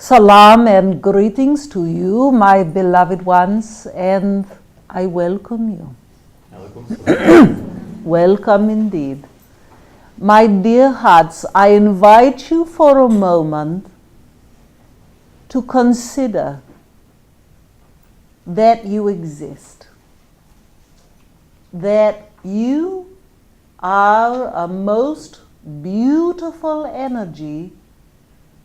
Salam and greetings to you, my beloved ones, and I welcome you. Welcome indeed. My dear hearts, I invite you for a moment to consider that you exist, that you are a most beautiful energy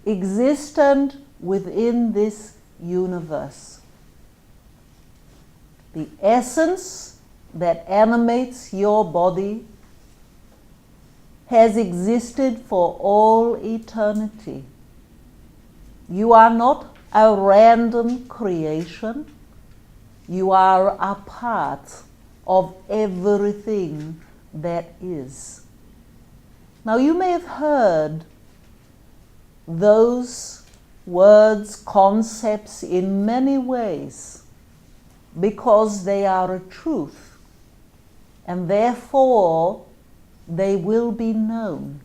existent within this universe. The essence that animates your body has existed for all eternity. You are not a random creation. You are a part of everything that is. Now, you may have heard those words, concepts in many ways because they are a truth and therefore they will be known.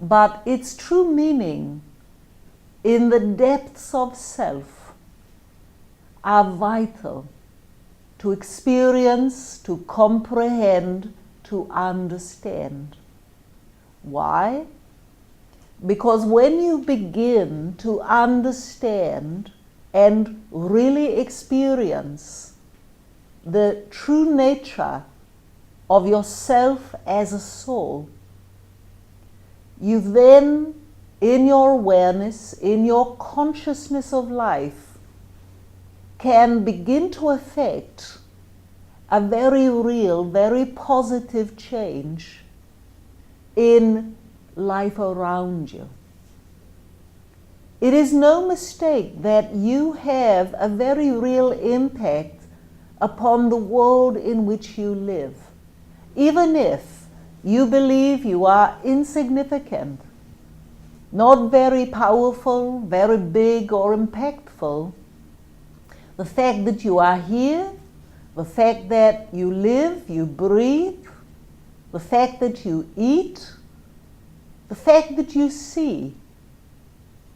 But its true meaning in the depths of self are vital to experience, to comprehend, to understand. Why? Because when you begin to understand and really experience the true nature of yourself as a soul, you then, in your awareness, in your consciousness of life, can begin to affect a very real, very positive change in life around you. It is no mistake that you have a very real impact upon the world in which you live. Even if you believe you are insignificant, not very powerful, very big or impactful, the fact that you are here, the fact that you live, you breathe, the fact that you eat, the fact that you see,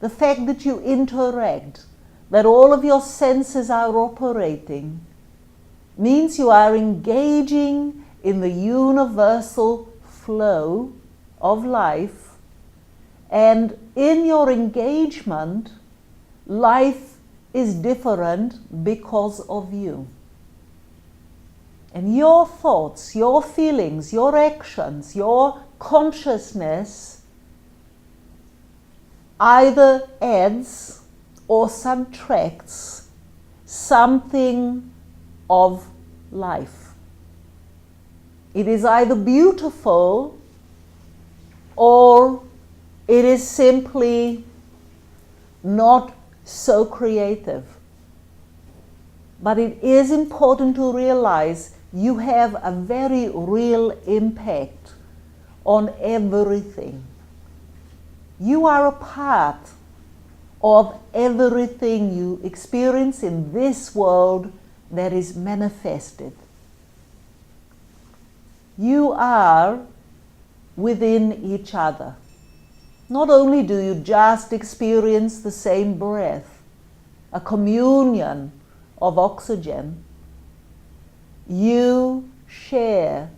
the fact that you interact, that all of your senses are operating, means you are engaging in the universal flow of life, and in your engagement, life is different because of you. And your thoughts, your feelings, your actions, your consciousness either adds or subtracts something of life. It is either beautiful or it is simply not so creative. But it is important to realize you have a very real impact on everything. You are a part of everything you experience in this world that is manifested. You are within each other. Not only do you just experience the same breath, a communion of oxygen, you share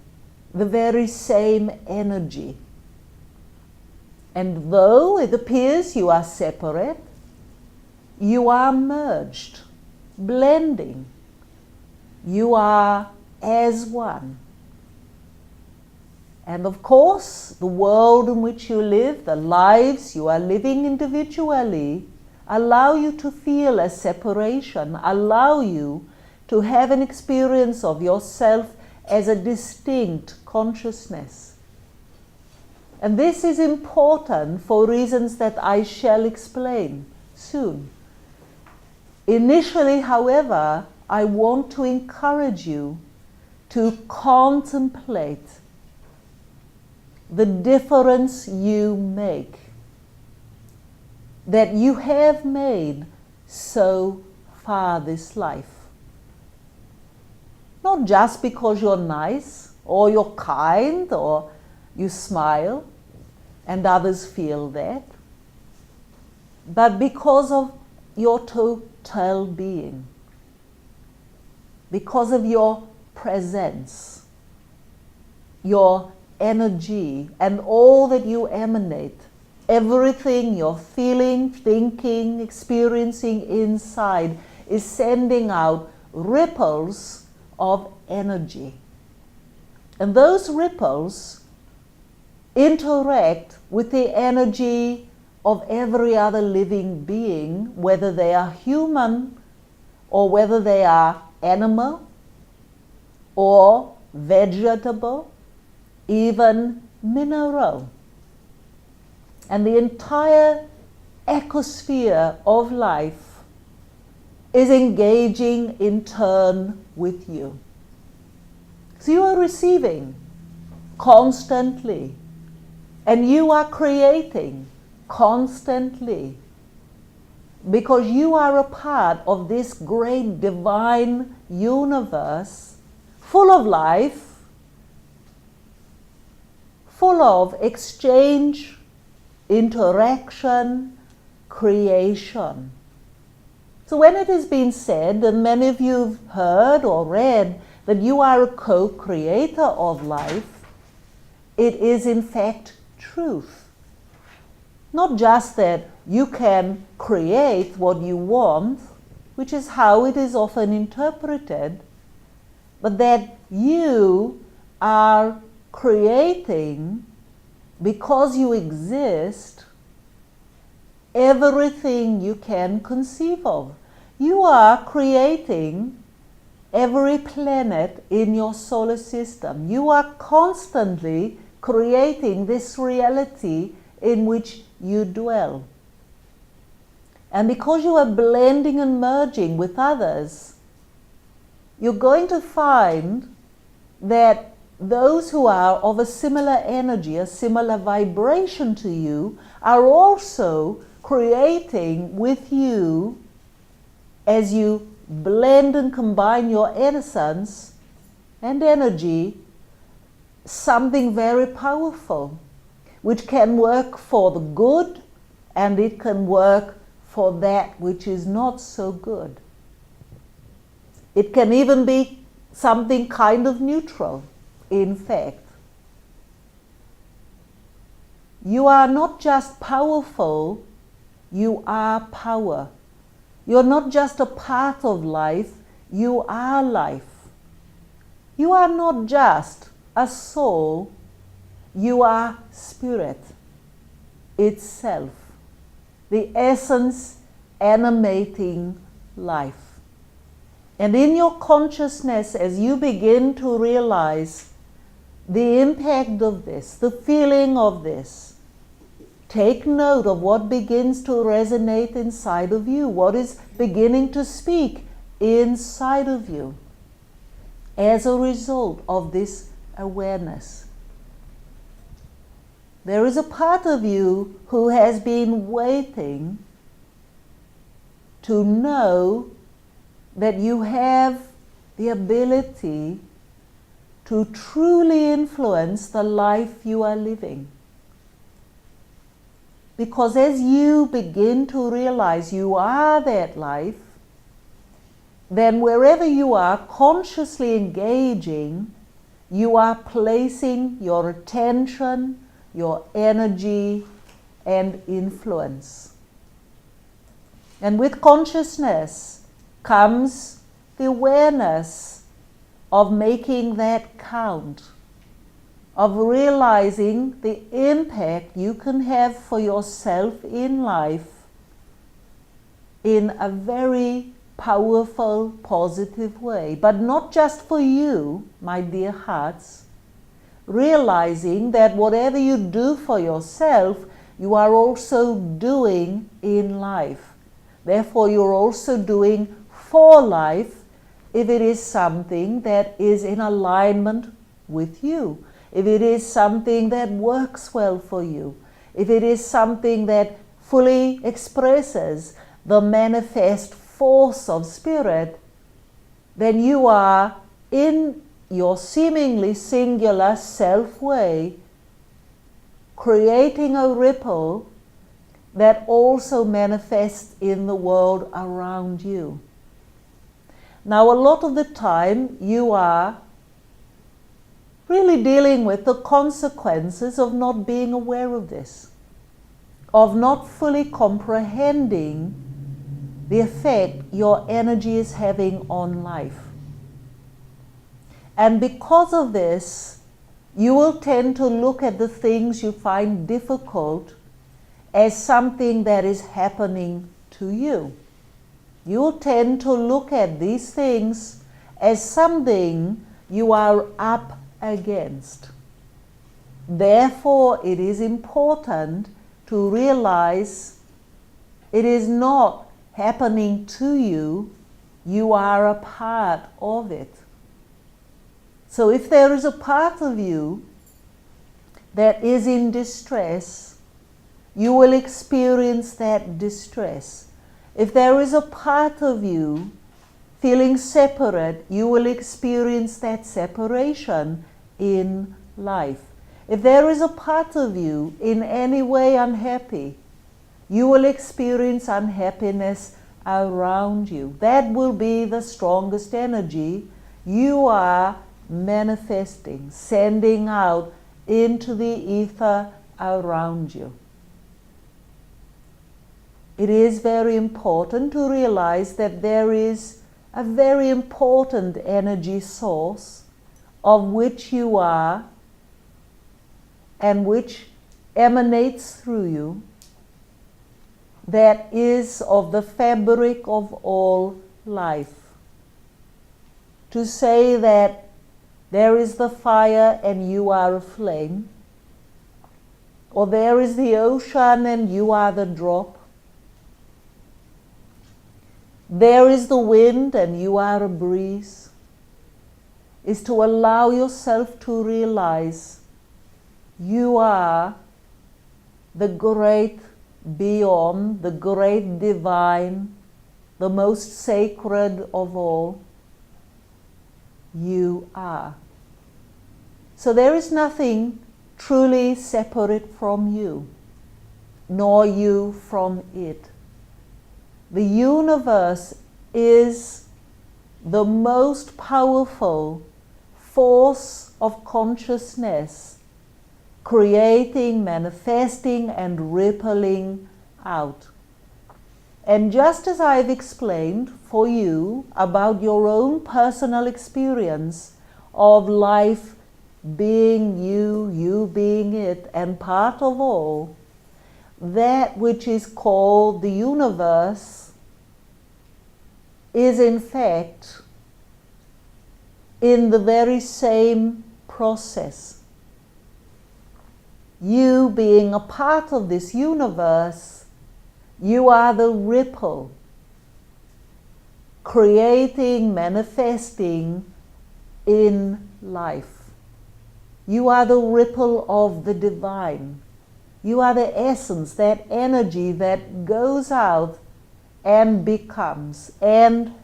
the very same energy. And though it appears you are separate, you are merged, blending. You are as one. And of course, the world in which you live, the lives you are living individually, allow you to feel a separation, allow you to have an experience of yourself as a distinct consciousness. And this is important for reasons that I shall explain soon. Initially, however, I want to encourage you to contemplate the difference you make, that you have made so far this life. Not just because you're nice, or you're kind, or you smile, and others feel that. but because of your total being, because of your presence, your energy, and all that you emanate, everything you're feeling, thinking, experiencing inside is sending out ripples of energy. And those ripples interact with the energy of every other living being, whether they are human or whether they are animal or vegetable, even mineral. And the entire ecosphere of life is engaging in turn with you. So you are receiving constantly, and you are creating constantly, because you are a part of this great divine universe full of life, full of exchange, interaction, creation. So when it has been said, and many of you have heard or read, that you are a co-creator of life, it is in fact truth. Not just that you can create what you want, which is how it is often interpreted, but that you are creating, because you exist, everything you can conceive of. You are creating every planet in your solar system. You are constantly creating this reality in which you dwell. And because you are blending and merging with others, you're going to find that those who are of a similar energy, a similar vibration to you, are also creating with you, as you blend and combine your essence and energy, something very powerful, which can work for the good, and it can work for that which is not so good. It can even be something kind of neutral, in fact. You are not just powerful, you are power. You're not just a part of life, you are life. You are not just a soul, you are spirit itself, the essence animating life. And in your consciousness, as you begin to realize the impact of this, the feeling of this, take note of what begins to resonate inside of you, what is beginning to speak inside of you as a result of this awareness. There is a part of you who has been waiting to know that you have the ability to truly influence the life you are living. Because as you begin to realize you are that life, then wherever you are consciously engaging, you are placing your attention, your energy, and influence. And with consciousness comes the awareness of making that count, of realizing the impact you can have for yourself in life in a very powerful, positive way. But not just for you, my dear hearts, realizing that whatever you do for yourself, you are also doing in life. Therefore, you're also doing for life if it is something that is in alignment with you, if it is something that works well for you, if it is something that fully expresses the manifest force of spirit, then you are in your seemingly singular self way creating a ripple that also manifests in the world around you. Now, a lot of the time you are really dealing with the consequences of not being aware of this, of not fully comprehending the effect your energy is having on life. And because of this, you will tend to look at the things you find difficult as something that is happening to you. You will tend to look at these things as something you are up against. Therefore, it is important to realize it is not happening to you, you are a part of it. So if there is a part of you that is in distress, you will experience that distress. If there is a part of you feeling separate, you will experience that separation in life. If there is a part of you in any way unhappy, you will experience unhappiness around you. That will be the strongest energy you are manifesting, sending out into the ether around you. It is very important to realize that there is a very important energy source of which you are and which emanates through you, that is of the fabric of all life. To say that there is the fire and you are a flame, or there is the ocean and you are the drop, there is the wind and you are a breeze, is to allow yourself to realize you are the great beyond, the great divine, the most sacred of all. You are. So there is nothing truly separate from you, nor you from it. The universe is the most powerful force of consciousness, creating, manifesting, and rippling out. And just as I've explained for you about your own personal experience of life being you, you being it, and part of all, that which is called the universe is in fact in the very same process. You being a part of this universe, you are the ripple, creating, manifesting in life. You are the ripple of the divine. You are the essence, that energy that goes out and becomes and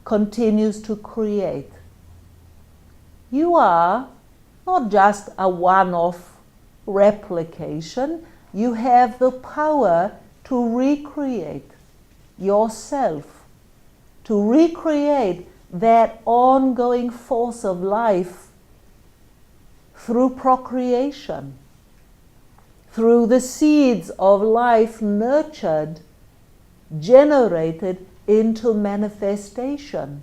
continues to create. You are not just a one-off replication. You have the power to recreate yourself, to recreate that ongoing force of life through procreation, through the seeds of life nurtured, generated into manifestation,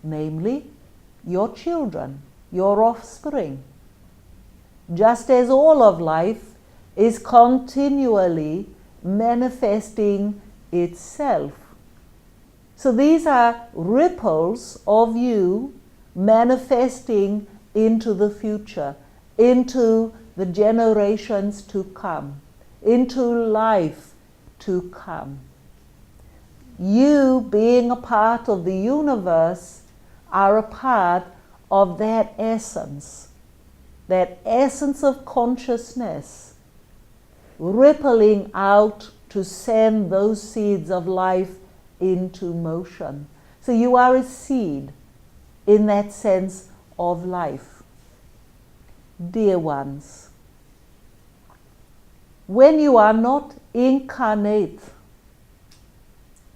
namely your children, your offspring. Just as all of life is continually manifesting itself. So these are ripples of you manifesting into the future, into the generations to come, into life to come. You, being a part of the universe, are a part of that essence of consciousness, rippling out to send those seeds of life into motion. So you are a seed in that sense of life. Dear ones, when you are not incarnate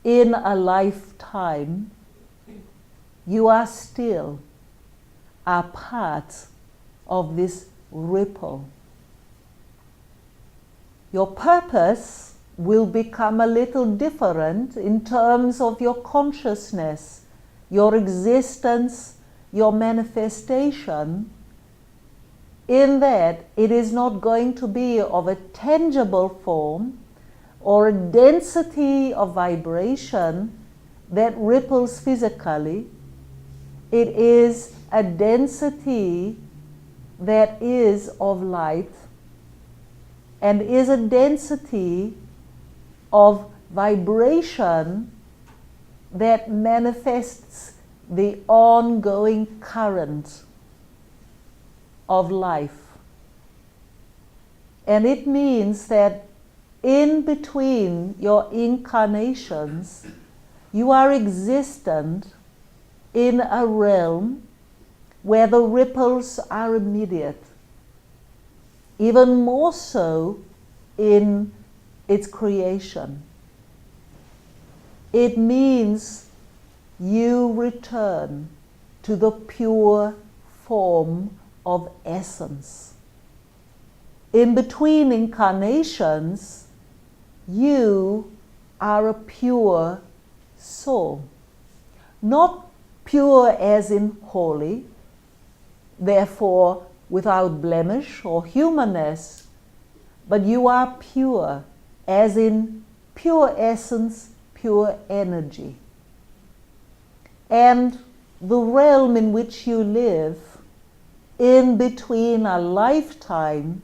in a lifetime, you are still a part of this ripple. Your purpose will become a little different in terms of your consciousness, your existence, your manifestation, in that it is not going to be of a tangible form or a density of vibration that ripples physically. It is a density that is of light and is a density of vibration that manifests the ongoing current of life. And it means that in between your incarnations, you are existent in a realm where the ripples are immediate, even more so in its creation. It means you return to the pure form of essence. In between incarnations, you are a pure soul. Not pure as in holy, therefore without blemish or humanness, but you are pure as in pure essence, pure energy. And the realm in which you live, in between a lifetime,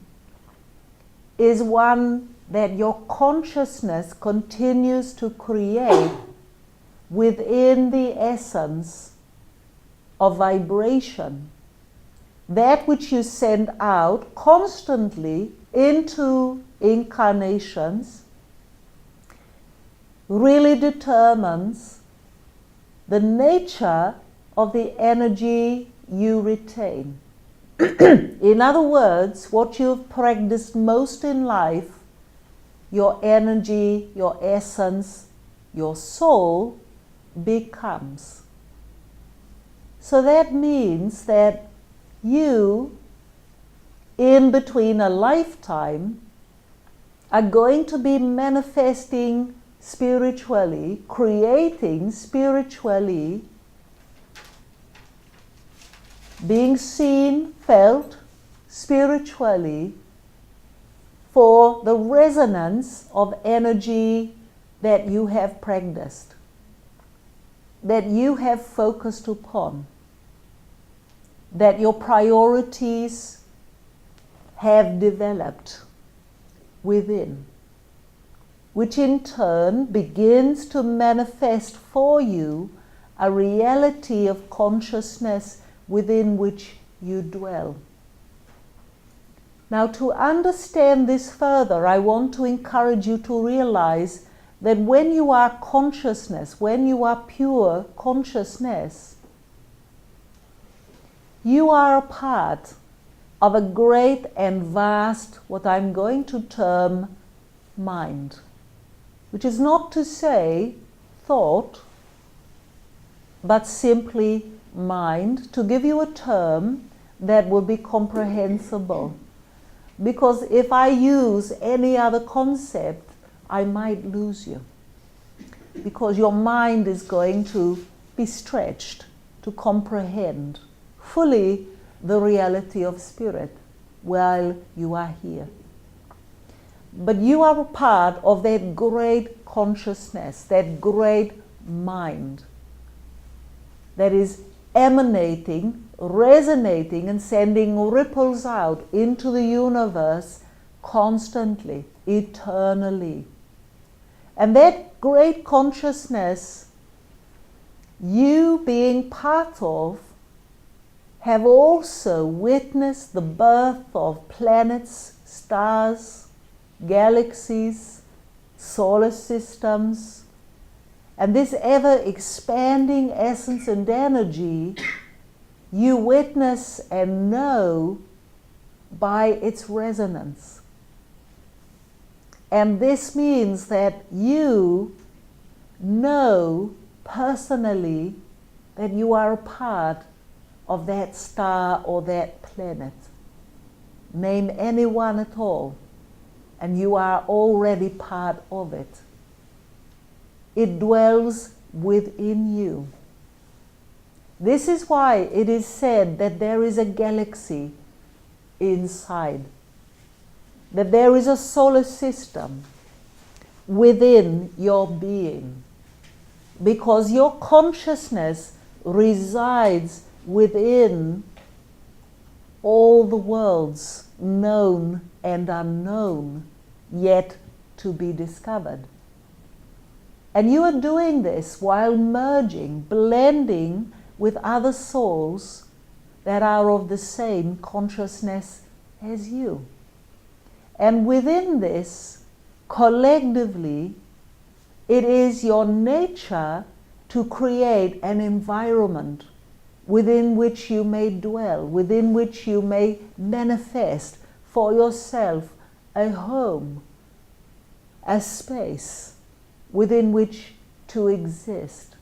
is one that your consciousness continues to create within the essence of vibration. That which you send out constantly into incarnations really determines the nature of the energy you retain. In other words, what you've practiced most in life, your energy, your essence, your soul becomes. So that means that you, in between a lifetime, are going to be manifesting spiritually, creating spiritually, being seen, felt spiritually for the resonance of energy that you have practiced, that you have focused upon, that your priorities have developed within, which in turn begins to manifest for you a reality of consciousness within which you dwell. Now, to understand this further, I want to encourage you to realize that when you are consciousness, when you are pure consciousness, you are a part of a great and vast, what I'm going to term, mind, which is not to say thought, but simply mind, to give you a term that will be comprehensible. Because if I use any other concept, I might lose you. Because your mind is going to be stretched to comprehend fully the reality of spirit while you are here. But you are a part of that great consciousness, that great mind that is emanating, resonating, and sending ripples out into the universe constantly, eternally. And that great consciousness, you being part of, have also witnessed the birth of planets, stars, galaxies, solar systems, and this ever-expanding essence and energy you witness and know by its resonance. And this means that you know personally that you are a part of that star or that planet. Name anyone at all, and you are already part of it. It dwells within you. This is why it is said that there is a galaxy inside, that there is a solar system within your being, because your consciousness resides within all the worlds, known and unknown, yet to be discovered. And you are doing this while merging, blending with other souls that are of the same consciousness as you. And within this, collectively, it is your nature to create an environment within which you may dwell, within which you may manifest for yourself a home, a space within which to exist.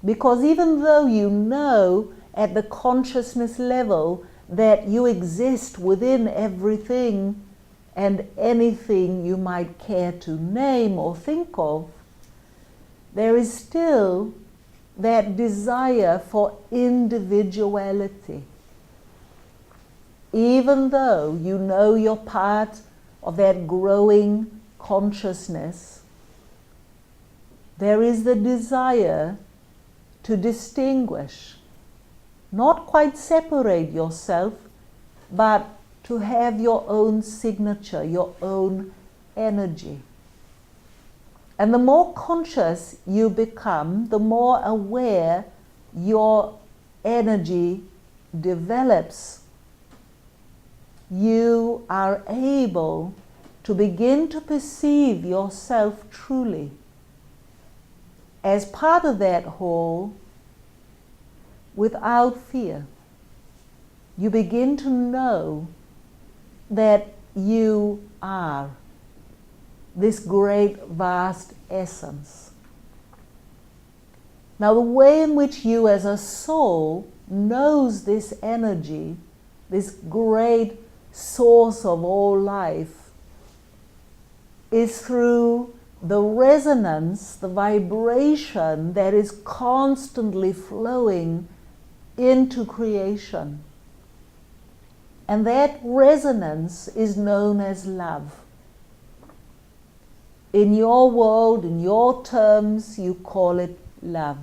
Because even though you know at the consciousness level that you exist within everything and anything you might care to name or think of, there is still that desire for individuality. Even though you know you're part of that growing consciousness, there is the desire to distinguish, not quite separate yourself, but to have your own signature, your own energy. And the more conscious you become, the more aware your energy develops. You are able to begin to perceive yourself truly as part of that whole without fear. You begin to know that you are this great, vast essence. Now, the way in which you as a soul knows this energy, this great source of all life, is through the resonance, the vibration that is constantly flowing into creation. And that resonance is known as love. In your world, in your terms, you call it love.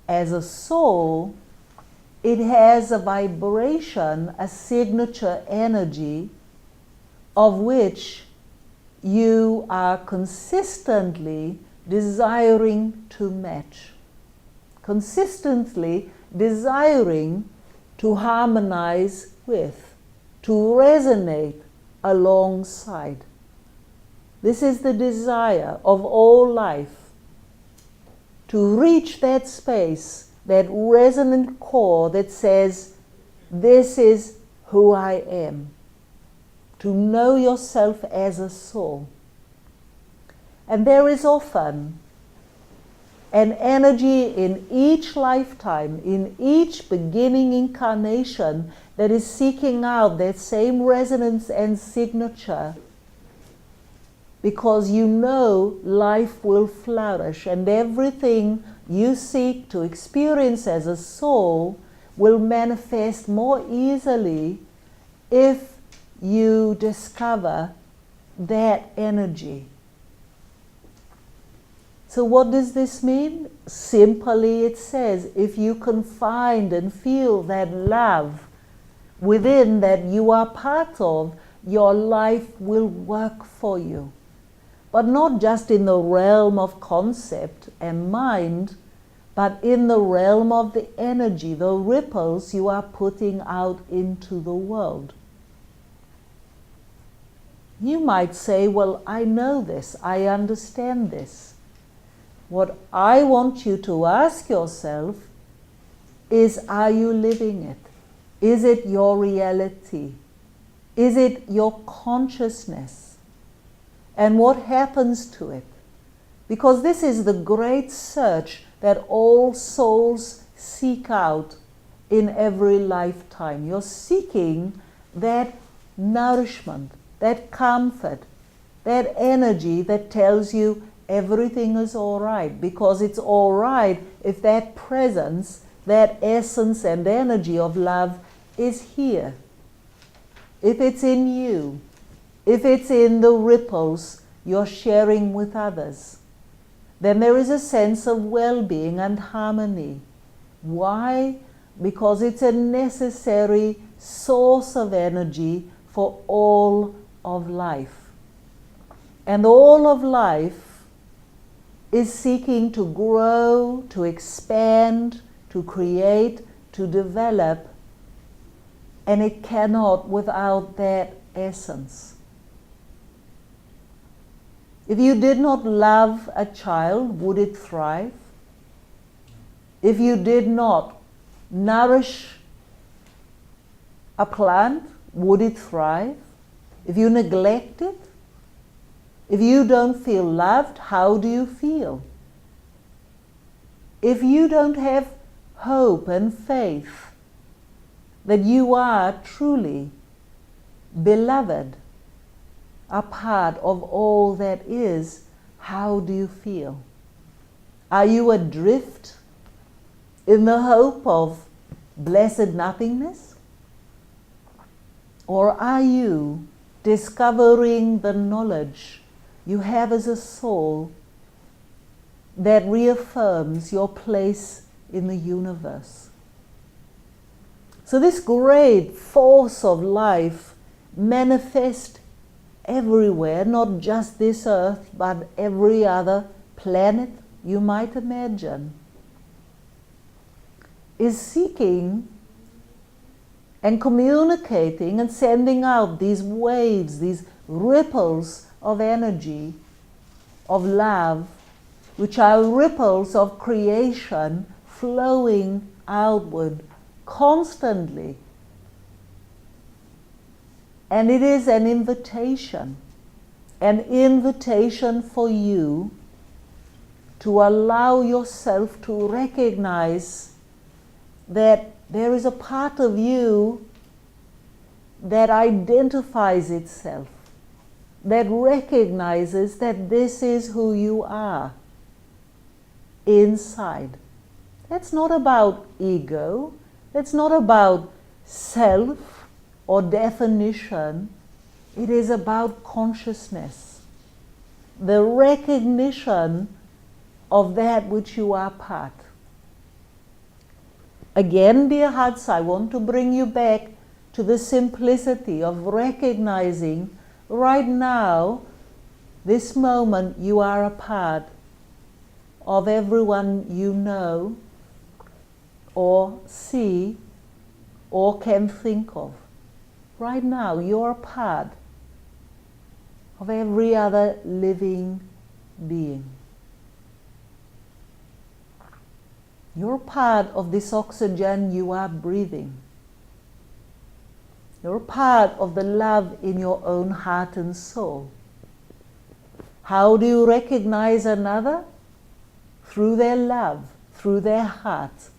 As a soul, it has a vibration, a signature energy, of which you are consistently desiring to match, consistently desiring to harmonize with, to resonate alongside. This is the desire of all life, to reach that space, that resonant core that says, this is who I am. To know yourself as a soul. And there is often an energy in each lifetime, in each beginning incarnation, that is seeking out that same resonance and signature, because you know life will flourish, and everything you seek to experience as a soul will manifest more easily if you discover that energy. So what does this mean? Simply it says, if you can find and feel that love within that you are part of, your life will work for you. But not just in the realm of concept and mind, but in the realm of the energy, the ripples you are putting out into the world. You might say, well, I know this, I understand this. What I want you to ask yourself is, are you living it? Is it your reality? Is it your consciousness? and what happens to it. Because this is the great search that all souls seek out in every lifetime. You're seeking that nourishment, that comfort, that energy that tells you everything is all right, because it's all right if that presence, that essence and energy of love is here. If it's in you, if it's in the ripples you're sharing with others, then there is a sense of well-being and harmony. Why? Because it's a necessary source of energy for all of life. And all of life is seeking to grow, to expand, to create, to develop, and it cannot without that essence. If you did not love a child, would it thrive? If you did not nourish a plant, would it thrive? If you neglect it, if you don't feel loved, how do you feel? If you don't have hope and faith that you are truly beloved, a part of all that is, how do you feel? Are you adrift in the hope of blessed nothingness? Or are you discovering the knowledge you have as a soul that reaffirms your place in the universe? So this great force of life manifests everywhere, not just this earth, but every other planet you might imagine, is seeking and communicating and sending out these waves, these ripples of energy, of love, which are ripples of creation flowing outward constantly. And it is an invitation for you to allow yourself to recognize that there is a part of you that identifies itself, that recognizes that this is who you are inside. That's not about ego, that's not about self or definition. It is about consciousness, the recognition of that which you are part. Again, dear hearts, I want to bring you back to the simplicity of recognizing right now, this moment, you are a part of everyone you know or see or can think of. Right now, you're a part of every other living being. You're part of this oxygen you are breathing. You're part of the love in your own heart and soul. How do you recognize another? Through their love, through their heart.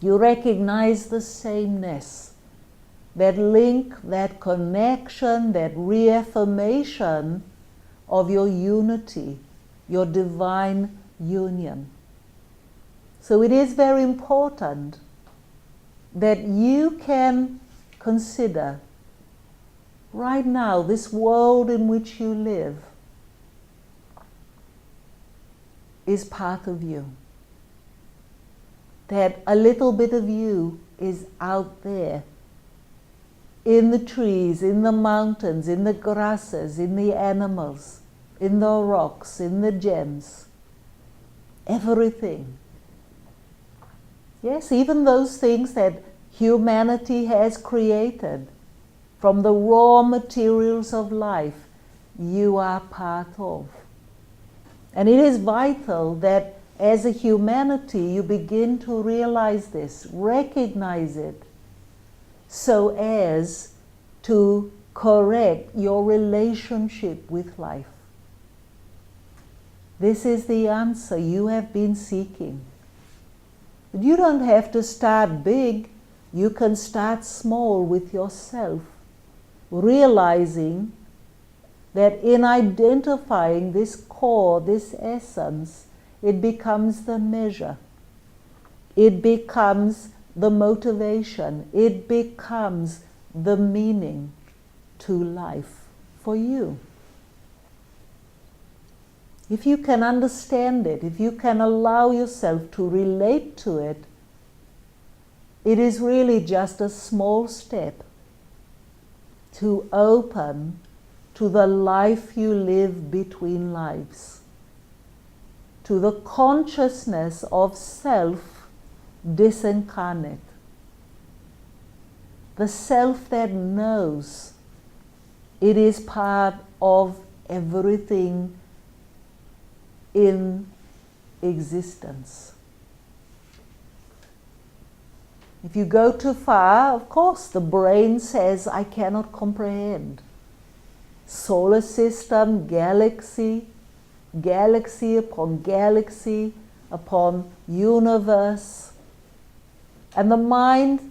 You recognize the sameness, that link, that connection, that reaffirmation of your unity, your divine union. So it is very important that you can consider right now this world in which you live is part of you. That a little bit of you is out there in the trees, in the mountains, in the grasses, in the animals, in the rocks, in the gems, everything. Yes, even those things that humanity has created from the raw materials of life, you are part of. And it is vital that as a humanity you begin to realize this, recognize it, so as to correct your relationship with life. This is the answer you have been seeking. But you don't have to start big. You can start small with yourself, realizing that in identifying this core, this essence, it becomes the measure. It becomes the motivation. It becomes the meaning to life for you. If you can understand it, if you can allow yourself to relate to it, it is really just a small step to open to the life you live between lives, to the consciousness of self disincarnate, the self that knows it is part of everything in existence. If you go too far, of course, the brain says, I cannot comprehend. Solar system, galaxy, galaxy upon galaxy upon universe. And the mind,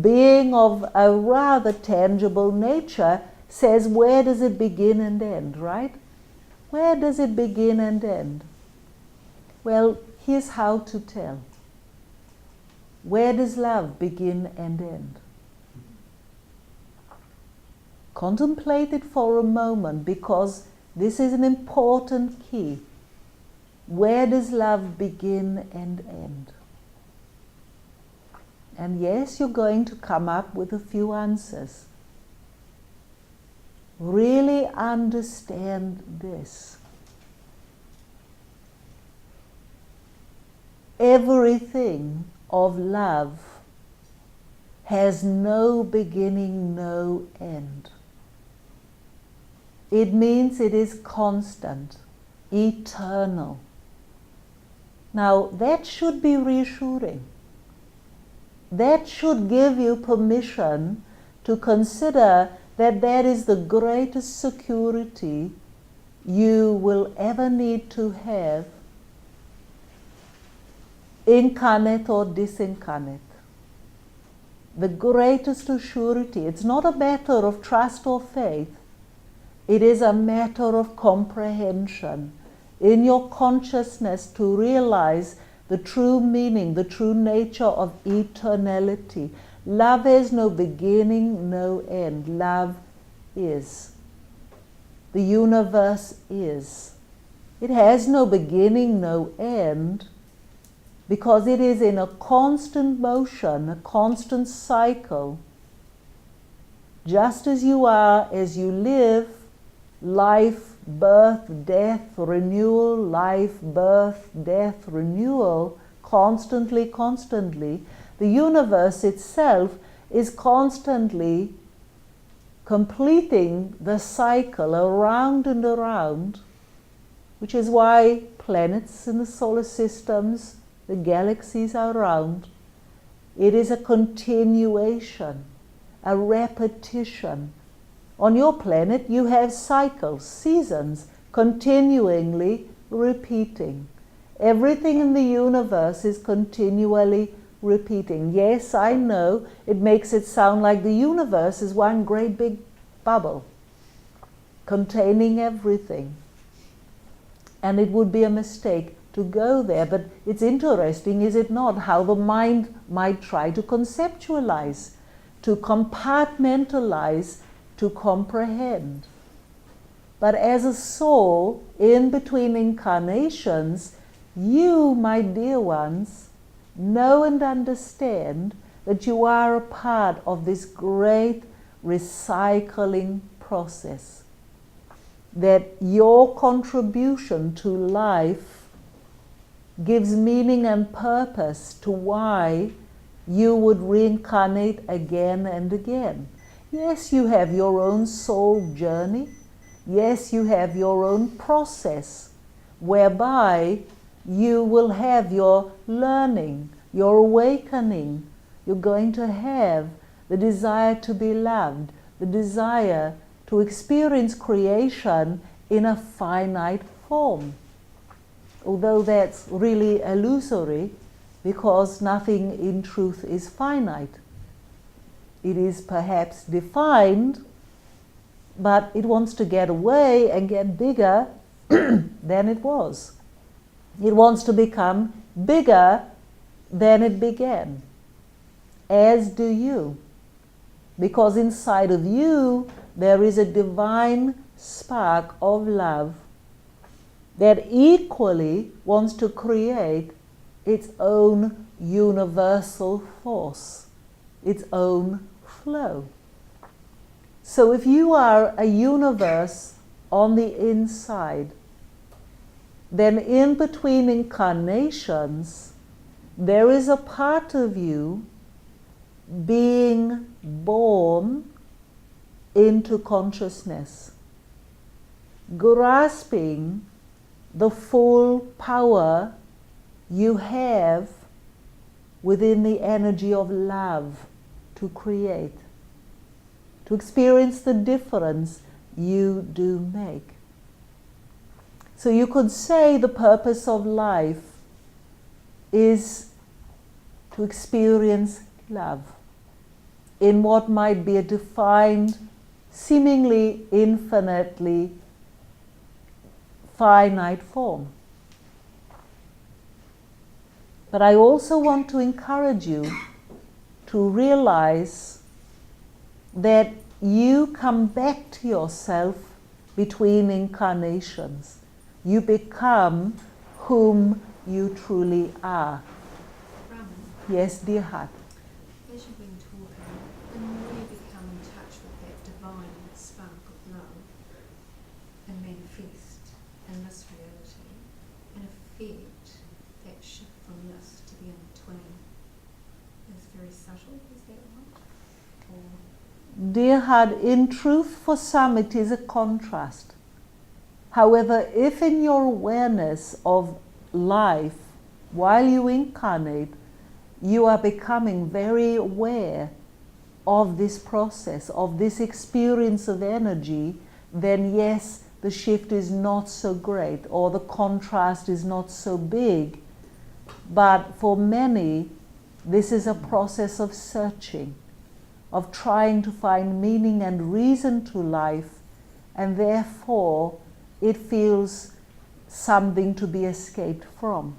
being of a rather tangible nature, says, where does it begin and end, right? Where does it begin and end? Well, here's how to tell. Where does love begin and end? Contemplate it for a moment, because this is an important key. Where does love begin and end? And yes, you're going to come up with a few answers. Really understand this. Everything of love has no beginning, no end. It means it is constant, eternal. Now, that should be reassuring. That should give you permission to consider that that is the greatest security you will ever need to have, incarnate or disincarnate. The greatest surety. It's not a matter of trust or faith. It is a matter of comprehension in your consciousness to realize the true meaning, the true nature of eternality. Love has no beginning, no end. Love is. The universe is. It has no beginning, no end, because it is in a constant motion, a constant cycle. Just as you are, as you live, life, birth, death, renewal, life, birth, death, renewal, constantly, constantly, the universe itself is constantly completing the cycle around and around, which is why planets in the solar systems, the galaxies are around. It is a continuation, a repetition. On your planet, you have cycles, seasons, continually repeating. Everything in the universe is continually repeating. Yes, I know it makes it sound like the universe is one great big bubble containing everything. And it would be a mistake to go there. But it's interesting, is it not, how the mind might try to conceptualize, to compartmentalize, to comprehend. But as a soul, in between incarnations, you, my dear ones, know and understand that you are a part of this great recycling process. That your contribution to life gives meaning and purpose to why you would reincarnate again and again. Yes, you have your own soul journey. Yes, you have your own process whereby you will have your learning, your awakening. You're going to have the desire to be loved, the desire to experience creation in a finite form. Although that's really illusory, because nothing in truth is finite. It is perhaps defined, but it wants to get away and get bigger than it was. It wants to become bigger than it began, as do you. Because inside of you, there is a divine spark of love that equally wants to create its own universal force, its own flow. So if you are a universe on the inside, then in between incarnations, there is a part of you being born into consciousness, grasping the full power you have within the energy of love to create, to experience the difference you do make. So you could say the purpose of life is to experience love in what might be a defined, seemingly infinitely finite form. But I also want to encourage you to realize that you come back to yourself between incarnations. You become whom you truly are. Raman, Yes, dear heart. as you've been talking, the more you become in touch with that divine spark of love and manifest in this reality, in effect, that shift from this to the in-between is very subtle, is that right? Or Dear heart, in truth, for some it is a contrast. However, if in your awareness of life, while you incarnate, you are becoming very aware of this process, of this experience of energy, then yes, the shift is not so great, or the contrast is not so big. But for many, this is a process of searching, of trying to find meaning and reason to life, and therefore it feels something to be escaped from.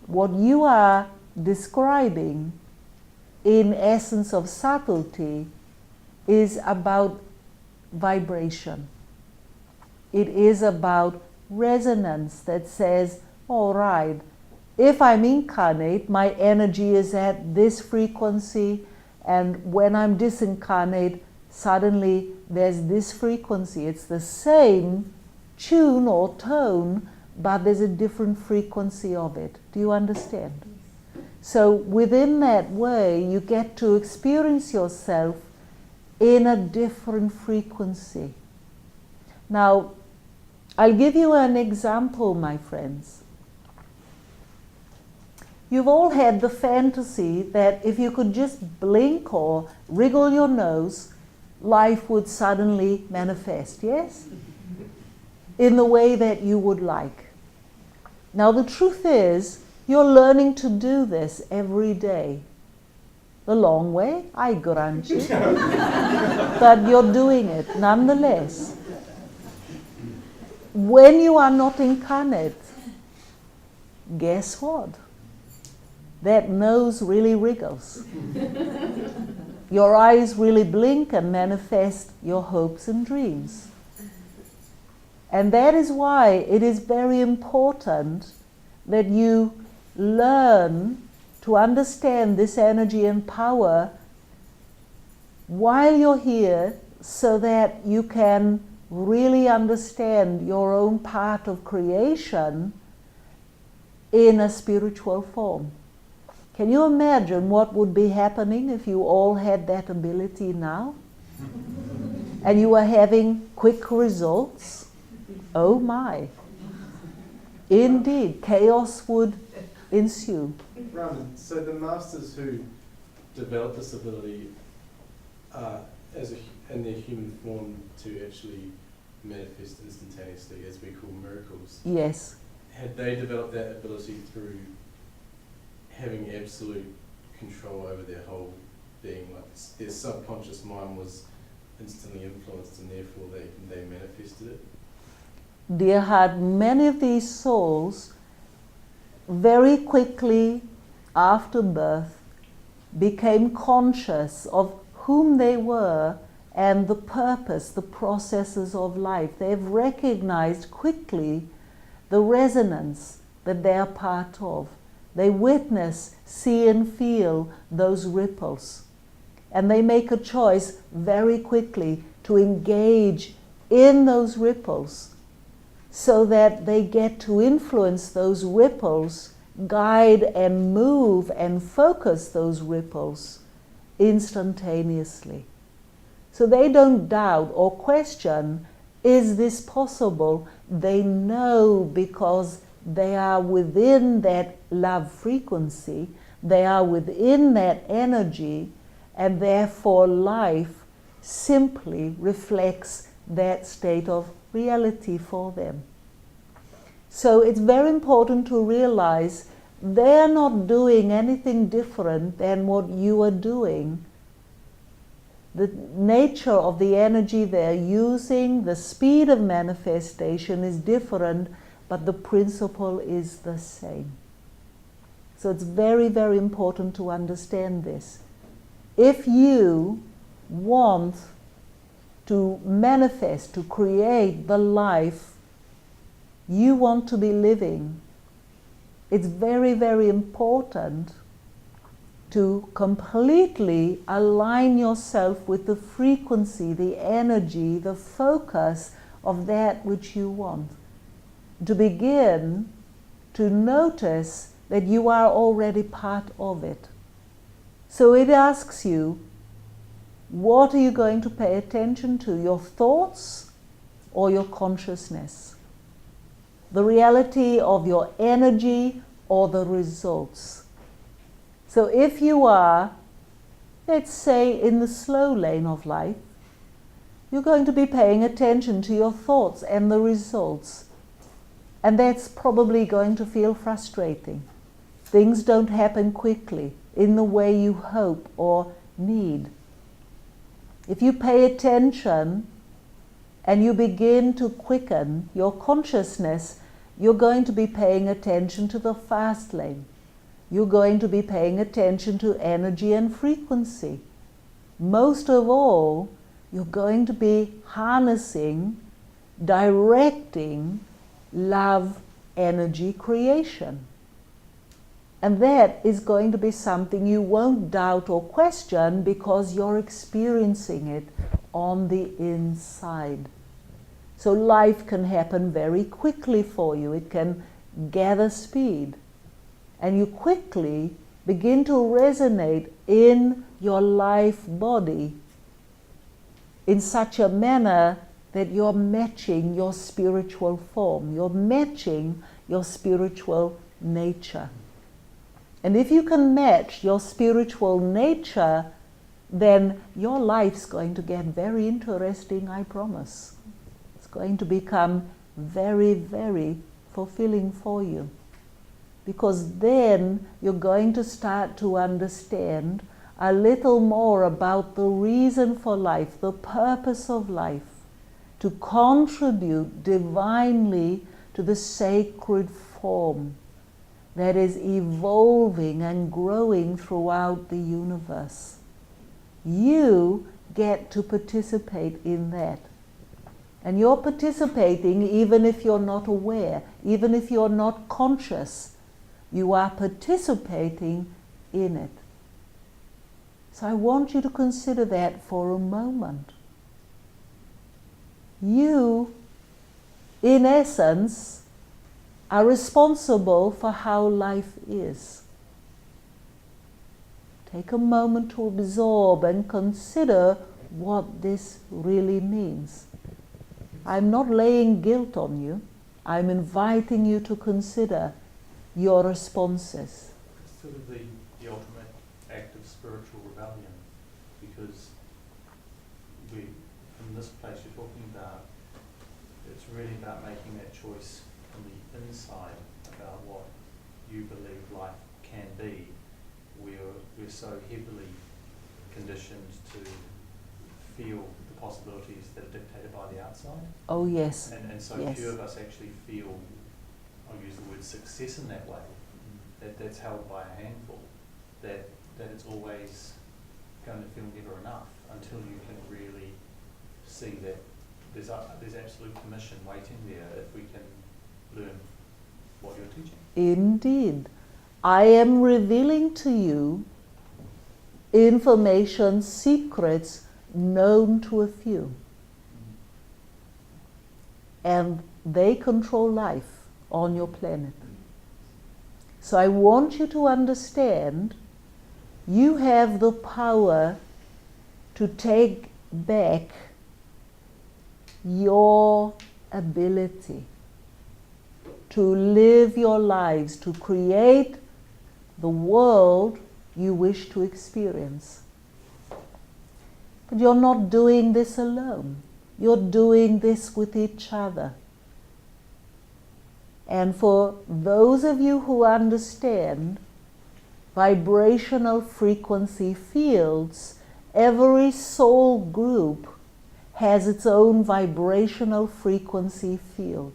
What you are describing, in essence of subtlety, is about vibration. It is about resonance that says, all right, if I'm incarnate, my energy is at this frequency, and when I'm disincarnate, suddenly there's this frequency. It's the same tune or tone, but there's a different frequency of it. Do you understand? So within that way, you get to experience yourself in a different frequency. Now, I'll give you an example, my friends. You've all had the fantasy that if you could just blink or wriggle your nose, life would suddenly manifest, yes? In the way that you would like. Now the truth is, you're learning to do this every day. The long way, I grant you. But you're doing it nonetheless. When you are not incarnate, guess what? That nose really wriggles. Your eyes really blink and manifest your hopes and dreams. And that is why it is very important that you learn to understand this energy and power while you're here, so that you can really understand your own part of creation in a spiritual form. Can you imagine what would be happening if you all had that ability now? And you were having quick results? Oh my. Indeed, chaos would ensue. Raman, so the masters who develop this ability in their human form to actually manifest instantaneously, as we call miracles. Yes. Had they developed that ability through having absolute control over their whole being, like their subconscious mind was instantly influenced and therefore they manifested it? Dear heart, many of these souls very quickly after birth became conscious of whom they were and the purpose, the processes of life. They've recognized quickly the resonance that they are part of. They witness, see and feel those ripples. And they make a choice very quickly to engage in those ripples so that they get to influence those ripples, guide and move and focus those ripples instantaneously. So they don't doubt or question, is this possible? They know because they are within that love frequency, they are within that energy, and therefore life simply reflects that state of reality for them. So it's very important to realize they're not doing anything different than what you are doing. The nature of the energy they're using, the speed of manifestation is different, but the principle is the same. So it's very, very important to understand this. If you want to manifest, to create the life you want to be living, it's very, very important to completely align yourself with the frequency, the energy, the focus of that which you want. To begin to notice that you are already part of it. So it asks you, what are you going to pay attention to? Your thoughts or your consciousness? The reality of your energy or the results? So if you are, let's say, in the slow lane of life, you're going to be paying attention to your thoughts and the results. And that's probably going to feel frustrating. Things don't happen quickly in the way you hope or need. If you pay attention and you begin to quicken your consciousness, you're going to be paying attention to the fast lane. You're going to be paying attention to energy and frequency. Most of all, you're going to be harnessing, directing love energy creation. And that is going to be something you won't doubt or question because you're experiencing it on the inside. So life can happen very quickly for you. It can gather speed. And you quickly begin to resonate in your life body in such a manner that you're matching your spiritual form. You're matching your spiritual nature. And if you can match your spiritual nature, then your life's going to get very interesting, I promise. It's going to become very, very fulfilling for you. Because then you're going to start to understand a little more about the reason for life, the purpose of life, to contribute divinely to the sacred form that is evolving and growing throughout the universe. You get to participate in that. And you're participating even if you're not aware, even if you're not conscious. You are participating in it. So I want you to consider that for a moment. You, in essence, are responsible for how life is. Take a moment to absorb and consider what this really means. I'm not laying guilt on you. I'm inviting you to consider your responses. It's sort of the ultimate act of spiritual rebellion, because this place you're talking about, it's really about making that choice from the inside about what you believe life can be. We're so heavily conditioned to feel the possibilities that are dictated by the outside. Oh yes. And so yes. few of us actually feel, I'll use the word success in that way, that's held by a handful, that it's always going to feel never enough until you can really see that there's absolute permission waiting there if we can learn what you're teaching. Indeed. I am revealing to you information, secrets known to a few. And they control life on your planet. So I want you to understand you have the power to take back your ability to live your lives, to create the world you wish to experience. But you're not doing this alone. You're doing this with each other. And for those of you who understand vibrational frequency fields, every soul group has its own vibrational frequency field.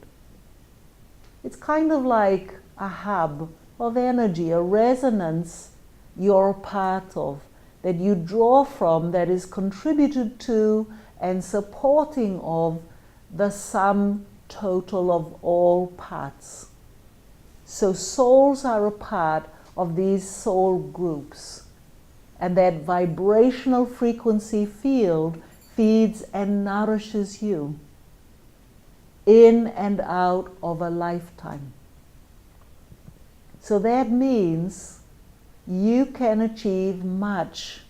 It's kind of like a hub of energy, a resonance you're a part of, that you draw from, that is contributed to and supporting of the sum total of all parts. So souls are a part of these soul groups, and that vibrational frequency field feeds and nourishes you in and out of a lifetime. So that means you can achieve much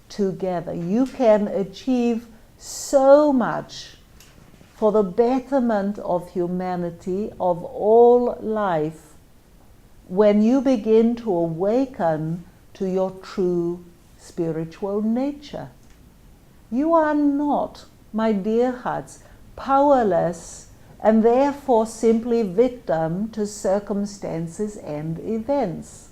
together. You can achieve so much for the betterment of humanity, of all life, when you begin to awaken to your true spiritual nature. You are not, my dear hearts, powerless and therefore simply victim to circumstances and events.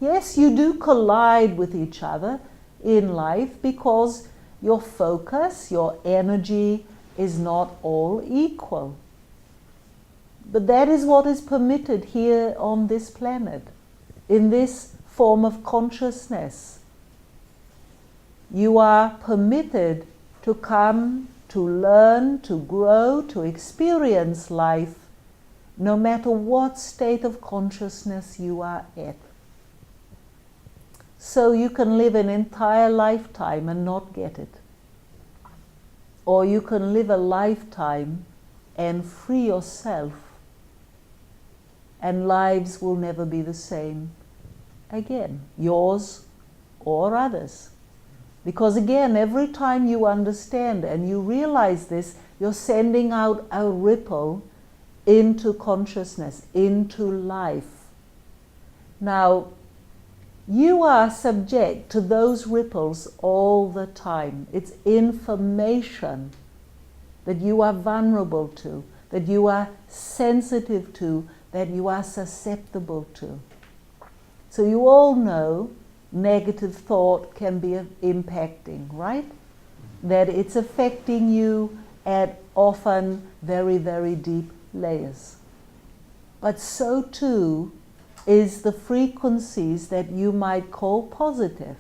Yes, you do collide with each other in life because your focus, your energy is not all equal. But that is what is permitted here on this planet, in this form of consciousness. You are permitted to come, to learn, to grow, to experience life, no matter what state of consciousness you are at. So you can live an entire lifetime and not get it. Or you can live a lifetime and free yourself, and lives will never be the same again, yours or others. Because again, every time you understand and you realize this, you're sending out a ripple into consciousness, into life. Now, you are subject to those ripples all the time. It's information that you are vulnerable to, that you are sensitive to, that you are susceptible to. So you all know negative thought can be impacting, right? That it's affecting you at often very, very deep layers. But so too is the frequencies that you might call positive.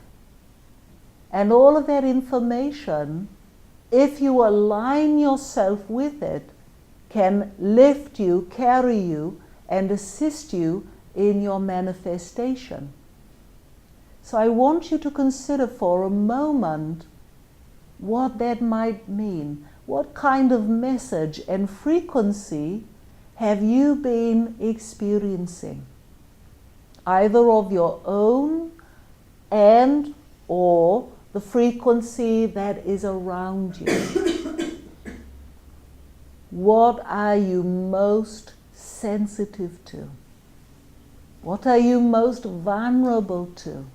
And all of that information, if you align yourself with it, can lift you, carry you, and assist you in your manifestation. So I want you to consider for a moment what that might mean. What kind of message and frequency have you been experiencing? Either of your own and or the frequency that is around you. What are you most sensitive to? What are you most vulnerable to?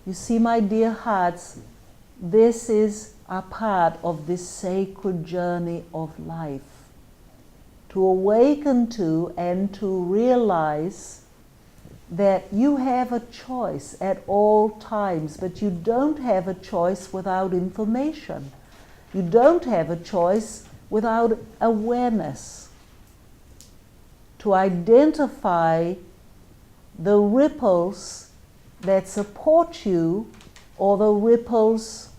You see, my dear hearts, this is a part of this sacred journey of life. To awaken to and to realize that you have a choice at all times, but you don't have a choice without information. You don't have a choice without awareness. To identify the ripples that support you or the ripples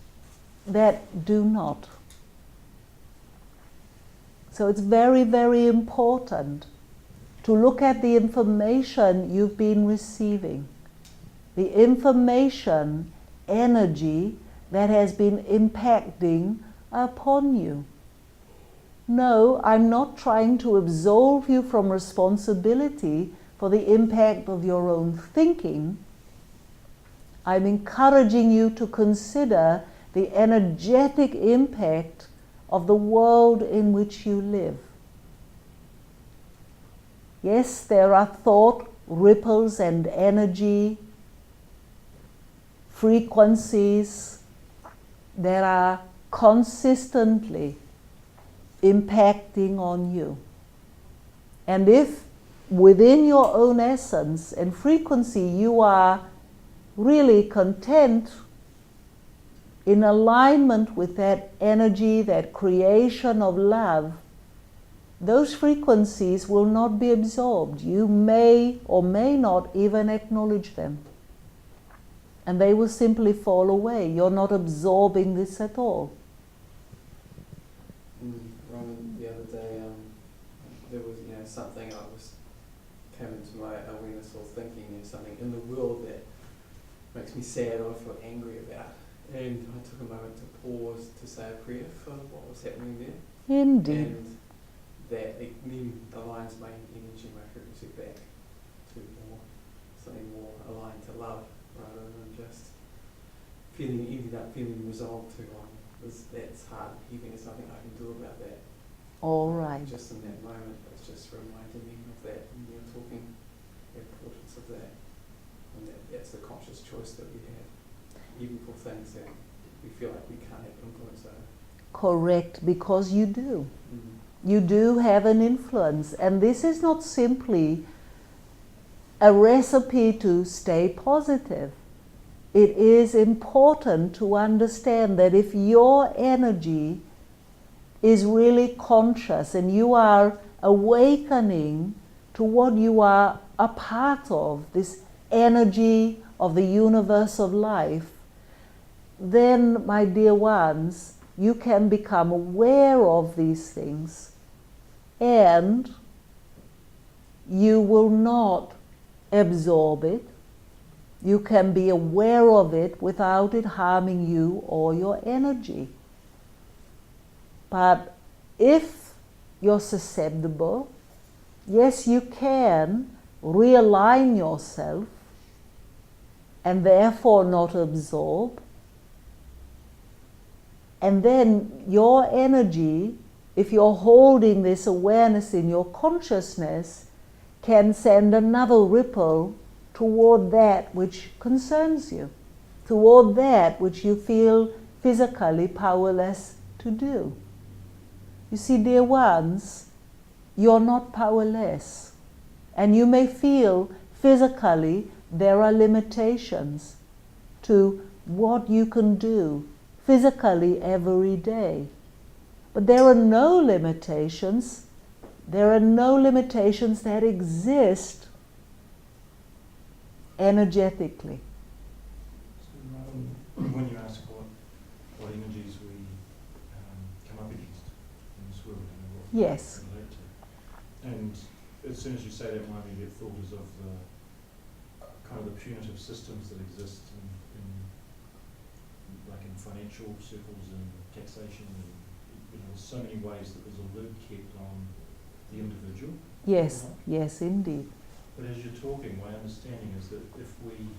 that do not. So it's very, very important to look at the information you've been receiving, the information, energy that has been impacting upon you. No, I'm not trying to absolve you from responsibility for the impact of your own thinking. I'm encouraging you to consider the energetic impact of the world in which you live. Yes, there are thought ripples and energy frequencies that are consistently impacting on you. And if within your own essence and frequency you are really content, in alignment with that energy, that creation of love, those frequencies will not be absorbed. You may or may not even acknowledge them. And they will simply fall away. You're not absorbing this at all. Raman, the other day, there was something came into my awareness or thinking, something in the world that makes me sad or I feel angry about. And I took a moment to pause to say a prayer for what was happening there. Indeed. And that it then aligns my energy, my frequency back to something more aligned to love rather than just ended up feeling resolved to that's hard, heaviness, nothing I can do about that. All right. Just in that moment, it's just reminding me of that and you're talking the importance of that. And that's the conscious choice that we have, even for things that we feel like we can't have influence over. Correct, because you do. Mm-hmm. You do have an influence. And this is not simply a recipe to stay positive. It is important to understand that if your energy is really conscious and you are awakening to what you are a part of, this energy of the universe of life, then, my dear ones, you can become aware of these things and you will not absorb it. You can be aware of it without it harming you or your energy. But if you're susceptible, yes, you can realign yourself and therefore not absorb. And then your energy, if you're holding this awareness in your consciousness, can send another ripple toward that which concerns you, toward that which you feel physically powerless to do. You see, dear ones, you're not powerless. And you may feel physically there are limitations to what you can do physically every day. But there are no limitations. There are no limitations that exist energetically. So, when you ask what energies we come up against in this world and what Yes. we relate to, and as soon as you say that, my immediate thought is of the kind of the punitive systems that exist in financial circles and taxation, and so many ways that there's a lid kept on the individual. Yes, yes, indeed. But as you're talking, my understanding is that if we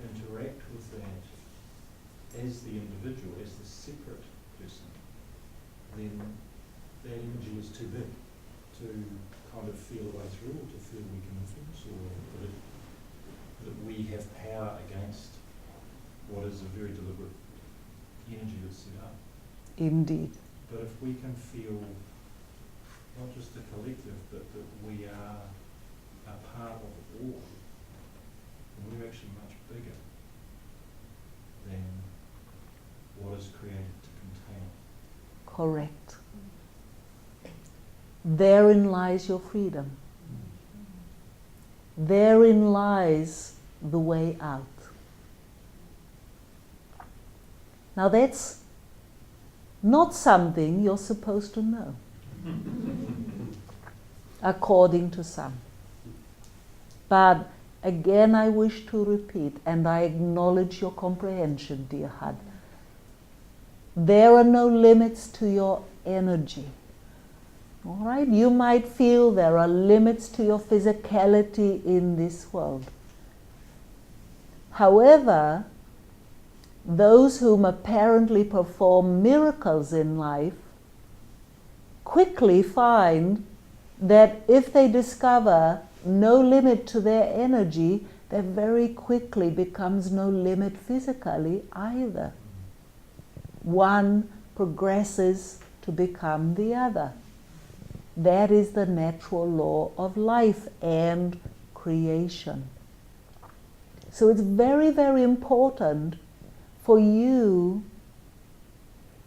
interact with that as the individual, as the separate person, then that energy is too big to kind of feel a way through, or to feel we can influence, or that we have power against what is a very deliberate energy that's set up. Indeed. But if we can feel not just the collective, but that we are a part of it all, then we're actually much bigger than what is created to contain. Correct. Therein lies your freedom. Therein lies the way out. Now that's not something you're supposed to know, according to some. But again, I wish to repeat, and I acknowledge your comprehension, dear Had. There are no limits to your energy. All right? You might feel there are limits to your physicality in this world. However, those whom apparently perform miracles in life quickly find that if they discover no limit to their energy, there very quickly becomes no limit physically either. One progresses to become the other. That is the natural law of life and creation. So it's very, very important for you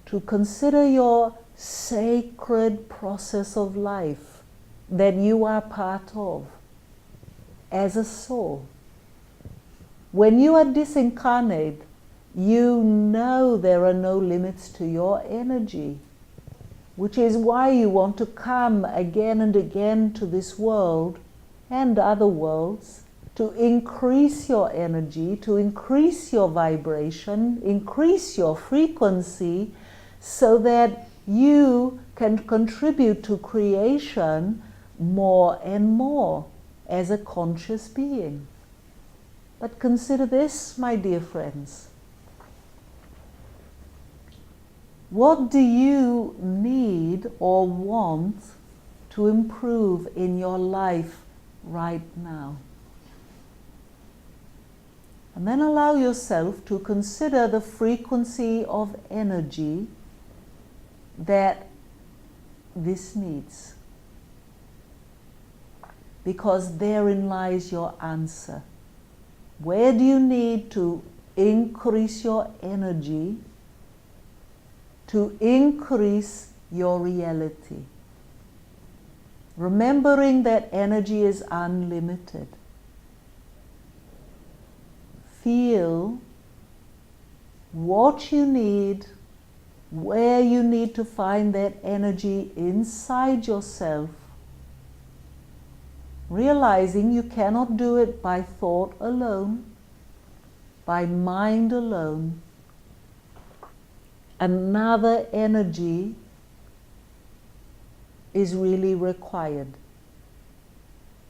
to consider your sacred process of life that you are part of as a soul. When you are disincarnate, you know there are no limits to your energy, which is why you want to come again and again to this world and other worlds to increase your energy, to increase your vibration, increase your frequency, so that you can contribute to creation more and more as a conscious being. But consider this, my dear friends. What do you need or want to improve in your life right now? And then allow yourself to consider the frequency of energy that this needs. Because therein lies your answer. Where do you need to increase your energy to increase your reality? Remembering that energy is unlimited. Feel what you need, where you need to find that energy inside yourself, realizing you cannot do it by thought alone, by mind alone. Another energy is really required.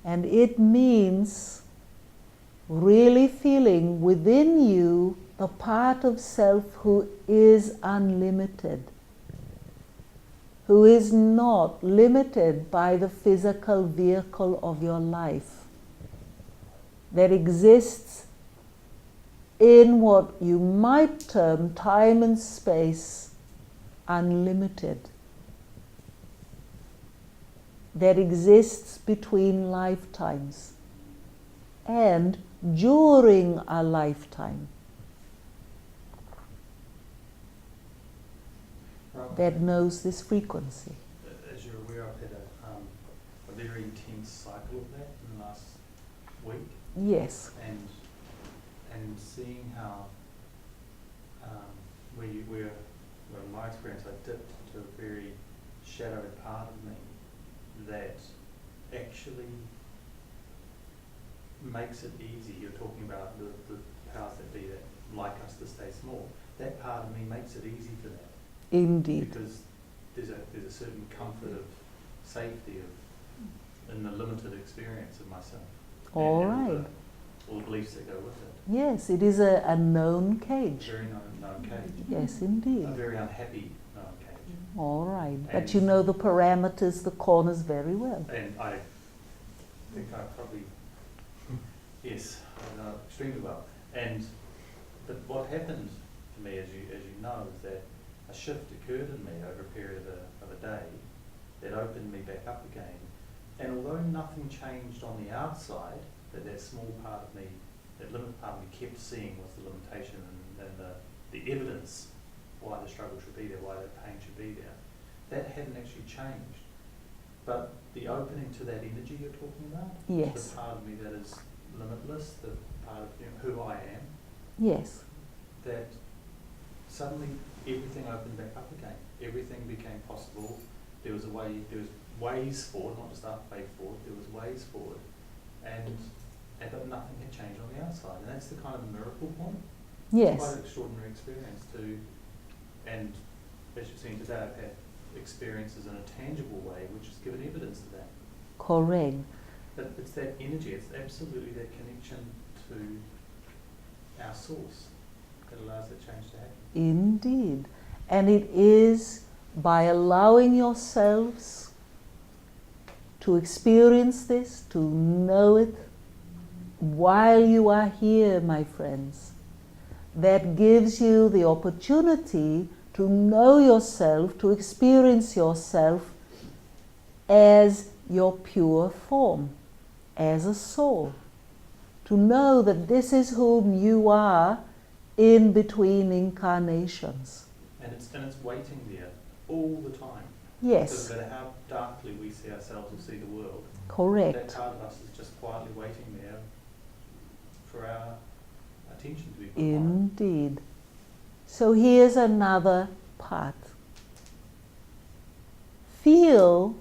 And it means really feeling within you the part of self who is unlimited, who is not limited by the physical vehicle of your life, that exists in what you might term time and space unlimited, that exists between lifetimes and during a lifetime, that knows this frequency. As you're aware, I've had a very intense cycle of that in the last week. Yes. And seeing how, where in my experience, I dipped into a very shadowed part of me that actually makes it easy. You're talking about the powers that be that like us to stay small. That part of me makes it easy for that. Indeed. Because there's a certain comfort of safety in the limited experience of myself. All and right. All the beliefs that go with it. Yes, it is a known cage. A very known cage. Yes, indeed. A very unhappy known cage. All right. But And you know the parameters, the corners very well. And I think I probably, yes, I know extremely well. And But what happened to me, as you know, is that a shift occurred in me over a period of a day that opened me back up again. And although nothing changed on the outside, that small part of me, that limited part of me kept seeing was the limitation and the evidence why the struggle should be there, why the pain should be there. That hadn't actually changed. But the opening to that energy you're talking about, Yes. the part of me that is limitless, the part of who I am, Yes. that suddenly everything opened back up again. Everything became possible. There was ways forward, not just up, way forward. There was ways forward, but nothing had changed on the outside, and that's the kind of miracle point. Yes. It's quite an extraordinary experience too, and as you've seen today, I've had experiences in a tangible way, which has given evidence to that. Correct. But it's that energy. It's absolutely that connection to our source that allows that change to happen. Indeed. And it is by allowing yourselves to experience this, to know it, while you are here, my friends, that gives you the opportunity to know yourself, to experience yourself as your pure form, as a soul. To know that this is whom you are in between incarnations. And it's waiting there all the time. Yes. No matter how darkly we see ourselves or see the world, Correct. that part of us is just quietly waiting there for our attention to be put on Indeed. So here's another part. Feel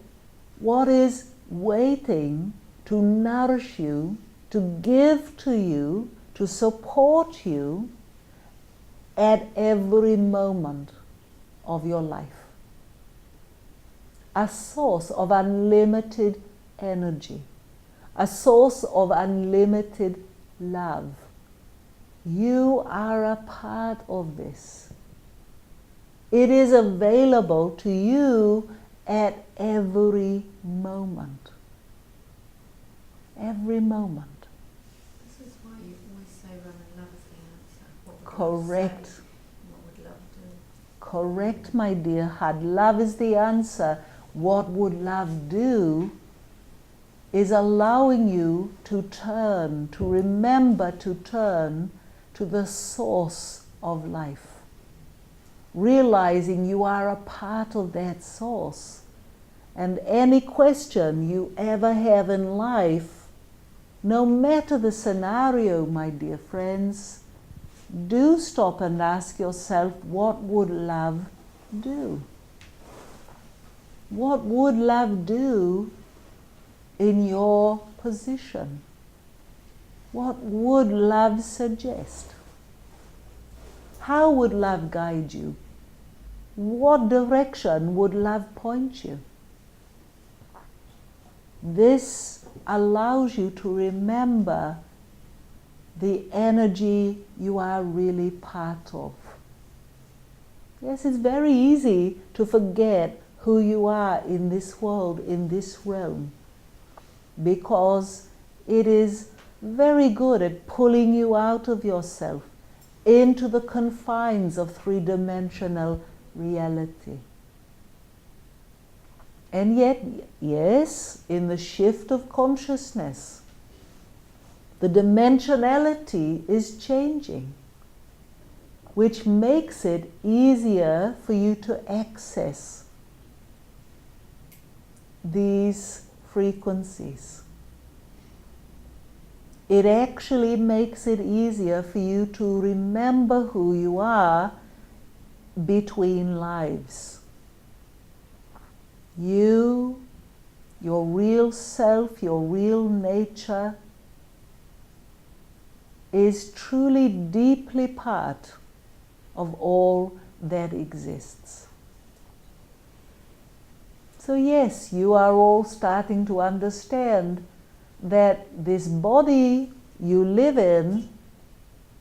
what is waiting to nourish you, to give to you, to support you at every moment of your life. A source of unlimited energy, a source of unlimited love. You are a part of this. It is available to you at every moment. Every moment. This is why you always say, Raman, love is the answer. What would Correct. love say? What would love do? Correct, my dear heart. Love is the answer. What would love do is allowing you to turn, to remember to turn to the source of life. Realizing you are a part of that source. And any question you ever have in life, no matter the scenario, my dear friends, do stop and ask yourself, what would love do? What would love do in your position? What would love suggest? How would love guide you? What direction would love point you? This allows you to remember the energy you are really part of. Yes, it's very easy to forget who you are in this world, in this realm, because it is very good at pulling you out of yourself into the confines of three-dimensional reality. And yet, yes, in the shift of consciousness, the dimensionality is changing, which makes it easier for you to access these frequencies. It actually makes it easier for you to remember who you are between lives. You, your real self, your real nature is truly deeply part of all that exists. So yes, you are all starting to understand that this body you live in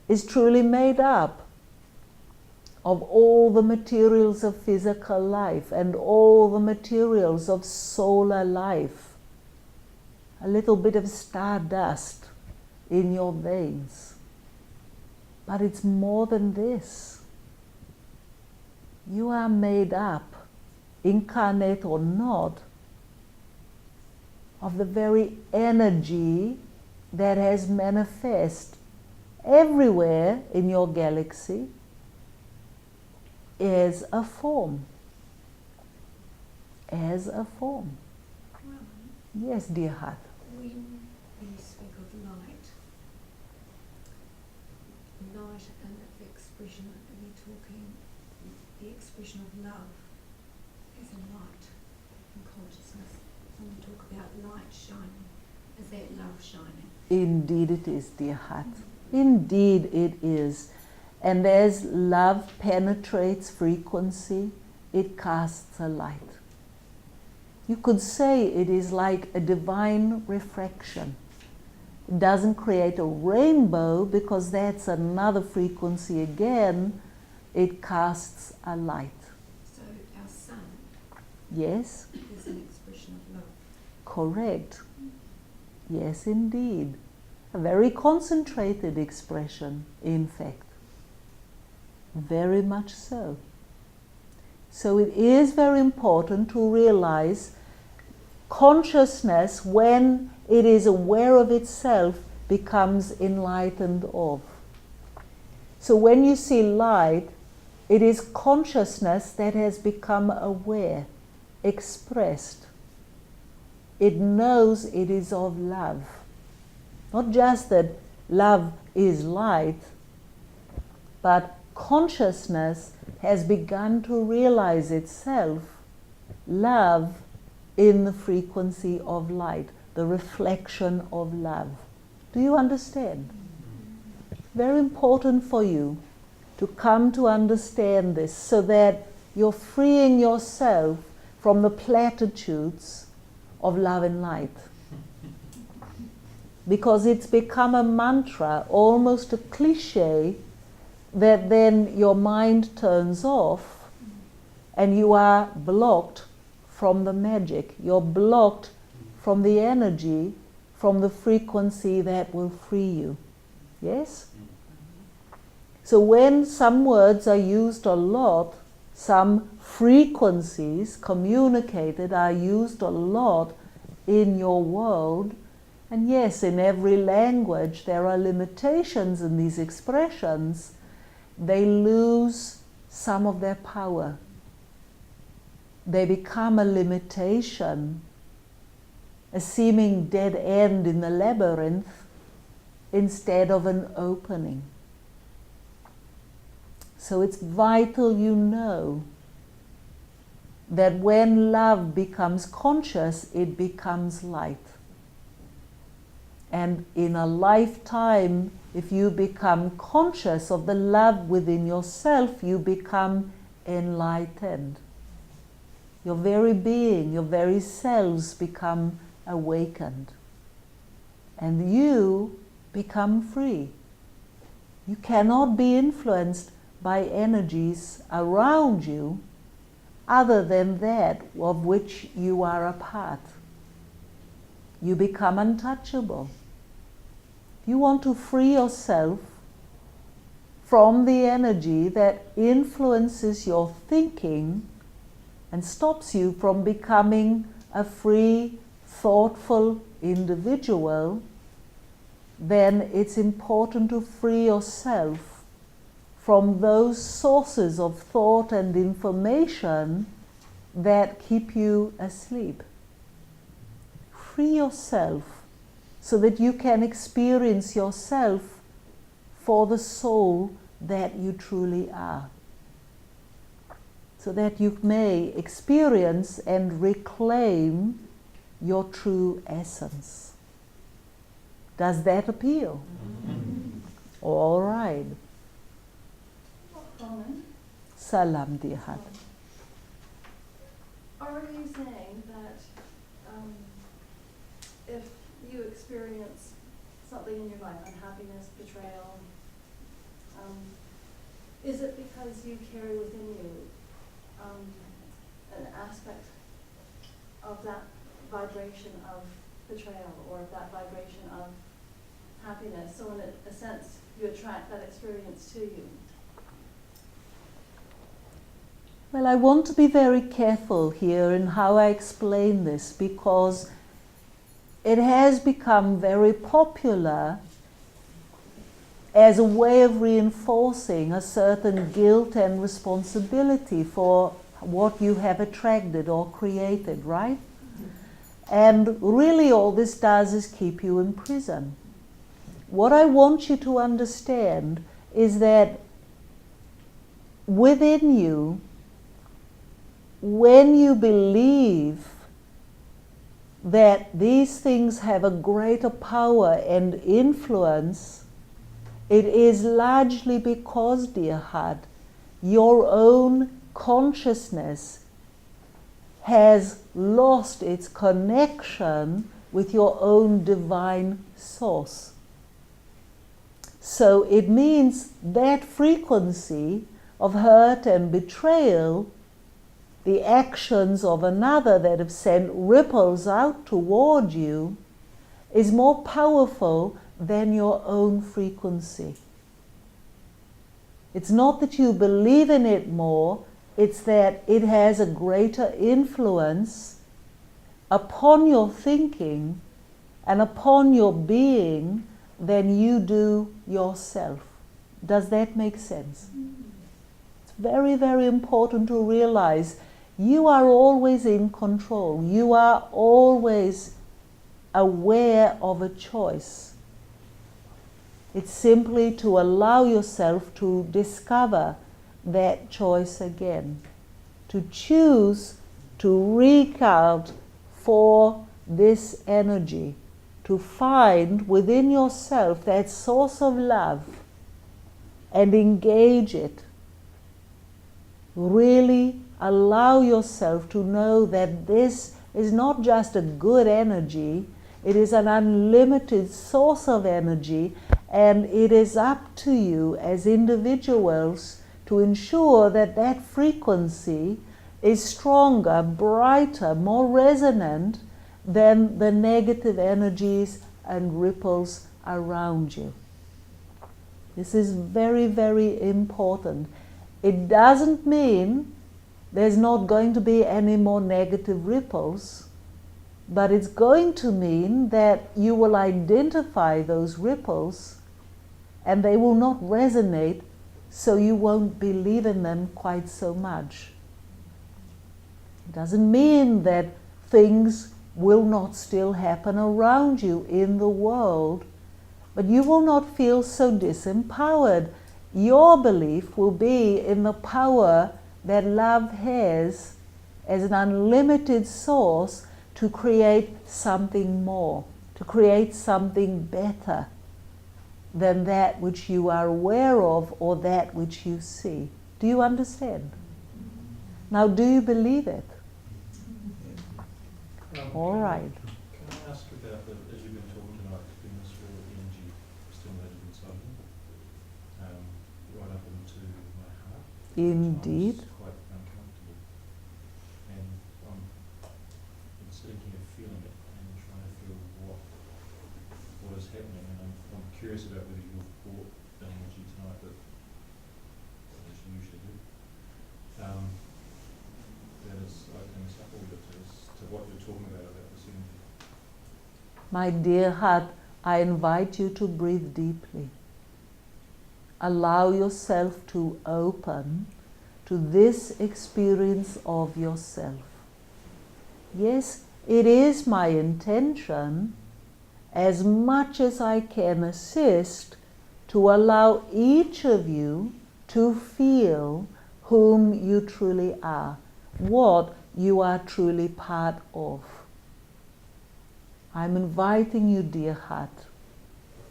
is truly made up of all the materials of physical life and all the materials of solar life. A little bit of stardust in your veins. But it's more than this. You are made up, incarnate or not, of the very energy that has manifest everywhere in your galaxy as a form. As a form. Raman, Yes, dear heart. when you speak of light and the expression, are you talking the expression of love as a light in consciousness? When we talk about light shining, is that love shining? Indeed it is, dear heart. Indeed it is. And as love penetrates frequency, it casts a light. You could say it is like a divine refraction. It doesn't create a rainbow because that's another frequency again. It casts a light. So our sun Yes? is an expression of love. Correct. Yes, indeed. A very concentrated expression, in fact. Very much so. So it is very important to realize consciousness, when it is aware of itself, becomes enlightened of. So when you see light, it is consciousness that has become aware, expressed. It knows it is of love. Not just that love is light, but consciousness has begun to realize itself love in the frequency of light, the reflection of love. Do you understand? Very important for you to come to understand this so that you're freeing yourself from the platitudes of love and light. Because it's become a mantra, almost a cliche, that then your mind turns off and you are blocked from the magic. You're blocked from the energy, from the frequency that will free you. Yes? So when some words are used a lot, some frequencies communicated are used a lot in your world, and yes, in every language there are limitations in these expressions, they lose some of their power. They become a limitation, a seeming dead end in the labyrinth instead of an opening. So it's vital you know that when love becomes conscious, it becomes light. And in a lifetime, if you become conscious of the love within yourself, you become enlightened. Your very being, your very selves become awakened. And you become free. You cannot be influenced by energies around you other than that of which you are a part. You become untouchable. If you want to free yourself from the energy that influences your thinking and stops you from becoming a free, thoughtful individual, then it's important to free yourself from those sources of thought and information that keep you asleep. Free yourself so that you can experience yourself for the soul that you truly are. So that you may experience and reclaim your true essence. Does that appeal? All right. Raman, Salam, dear heart. are you saying that if you experience something in your life, unhappiness, betrayal, is it because you carry within you an aspect of that vibration of betrayal or that vibration of happiness. So in a sense, you attract that experience to you. Well, I want to be very careful here in how I explain this, because it has become very popular as a way of reinforcing a certain guilt and responsibility for what you have attracted or created, right? And really all this does is keep you in prison. What I want you to understand is that within you, when you believe that these things have a greater power and influence, it is largely because, dear heart, your own consciousness has lost its connection with your own divine source. So it means that frequency of hurt and betrayal, the actions of another that have sent ripples out toward you, is more powerful than your own frequency. It's not that you believe in it more, it's that it has a greater influence upon your thinking and upon your being than you do yourself. Does that make sense? It's very, very important to realize you are always in control. You are always aware of a choice. It's simply to allow yourself to discover that choice again, to choose to reach out for this energy, to find within yourself that source of love and engage it. Really allow yourself to know that this is not just a good energy, it is an unlimited source of energy, and it is up to you as individuals to ensure that that frequency is stronger, brighter, more resonant than the negative energies and ripples around you. This is very, very important. It doesn't mean there's not going to be any more negative ripples, but it's going to mean that you will identify those ripples and they will not resonate, so you won't believe in them quite so much. It doesn't mean that things will not still happen around you in the world, but you will not feel so disempowered. Your belief will be in the power that love has as an unlimited source to create something more, to create something better than that which you are aware of or that which you see. Do you understand? Now, do you believe it? All right. Can I ask about, as you've been talking tonight, there's been this real energy stimulated inside me, right up into my heart. Indeed. It's quite uncomfortable. And I'm sitting here feeling it and trying to feel what is happening. And I'm curious about whether you've brought the energy tonight that as you usually do. That is opening us up a little bit to what you're talking about this energy. My dear heart, I invite you to breathe deeply. Allow yourself to open to this experience of yourself. Yes, it is my intention, as much as I can assist, to allow each of you to feel whom you truly are, what you are truly part of. I'm inviting you, dear heart,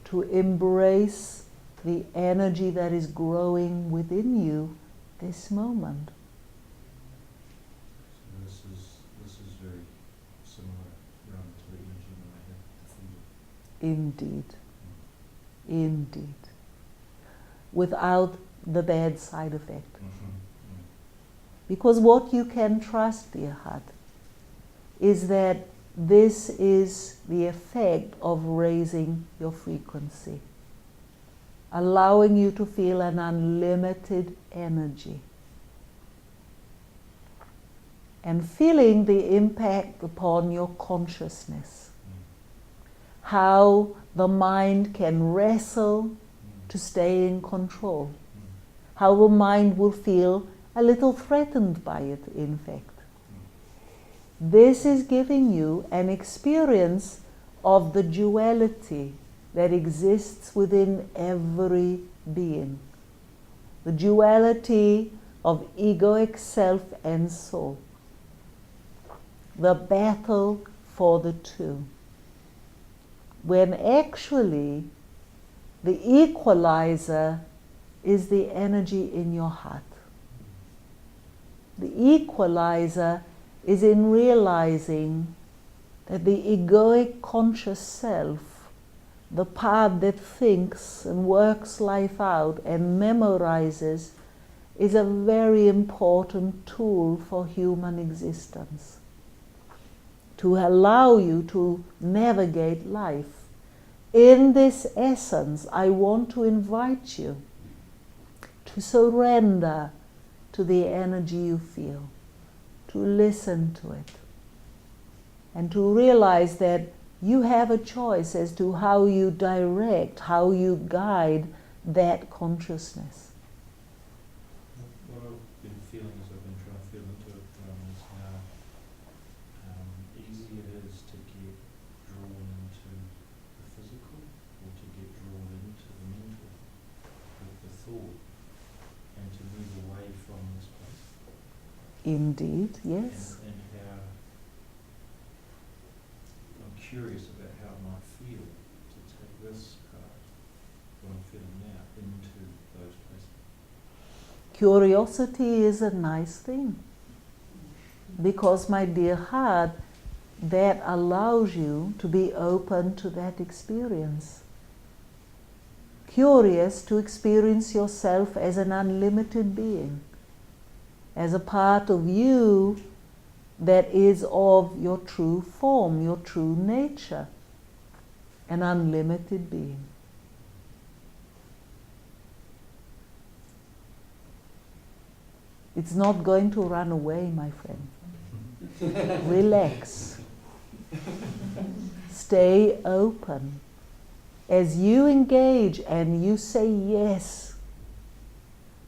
to embrace the energy that is growing within you this moment. So this is very similar, Raman, to the energy that I have to feel. Indeed. Indeed. Without the bad side effect. Because what you can trust, dear heart, is that this is the effect of raising your frequency, allowing you to feel an unlimited energy, and feeling the impact upon your consciousness. How the mind can wrestle to stay in control. How the mind will feel a little threatened by it, in fact. This is giving you an experience of the duality that exists within every being. The duality of egoic self and soul. The battle for the two. When actually the equalizer is the energy in your heart. The equalizer is in realizing that the egoic conscious self, the part that thinks and works life out and memorizes, is a very important tool for human existence. To allow you to navigate life. In this essence, I want to invite you to surrender to the energy you feel, to listen to it, and to realize that you have a choice as to how you direct, how you guide that consciousness. What I've been feeling as I've been trying to feel into it is how easy it is to get drawn into the physical, or to get drawn into the mental, with the thought, and to move away from this place. Indeed, yes. And how I'm curious about how it might feel to take this part, what I'm feeling now, into those places. Curiosity is a nice thing. Because, my dear heart, that allows you to be open to that experience. Curious to experience yourself as an unlimited being, as a part of you that is of your true form, your true nature, an unlimited being. It's not going to run away, my friend. Relax. Stay open. As you engage and you say yes,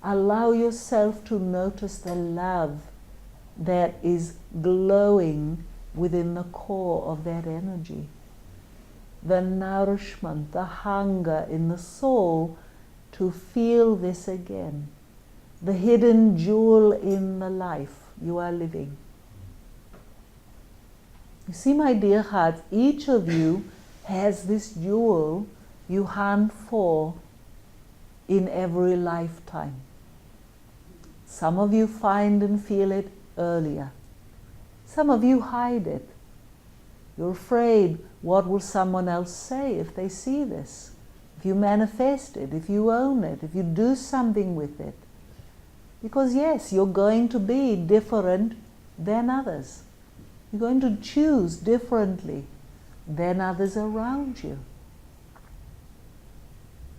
allow yourself to notice the love that is glowing within the core of that energy. The nourishment, the hunger in the soul to feel this again. The hidden jewel in the life you are living. You see, my dear hearts, each of you has this jewel you hunt for in every lifetime. Some of you find and feel it earlier. Some of you hide it. You're afraid, what will someone else say if they see this? If you manifest it, if you own it, if you do something with it. Because yes, you're going to be different than others. You're going to choose differently than others around you.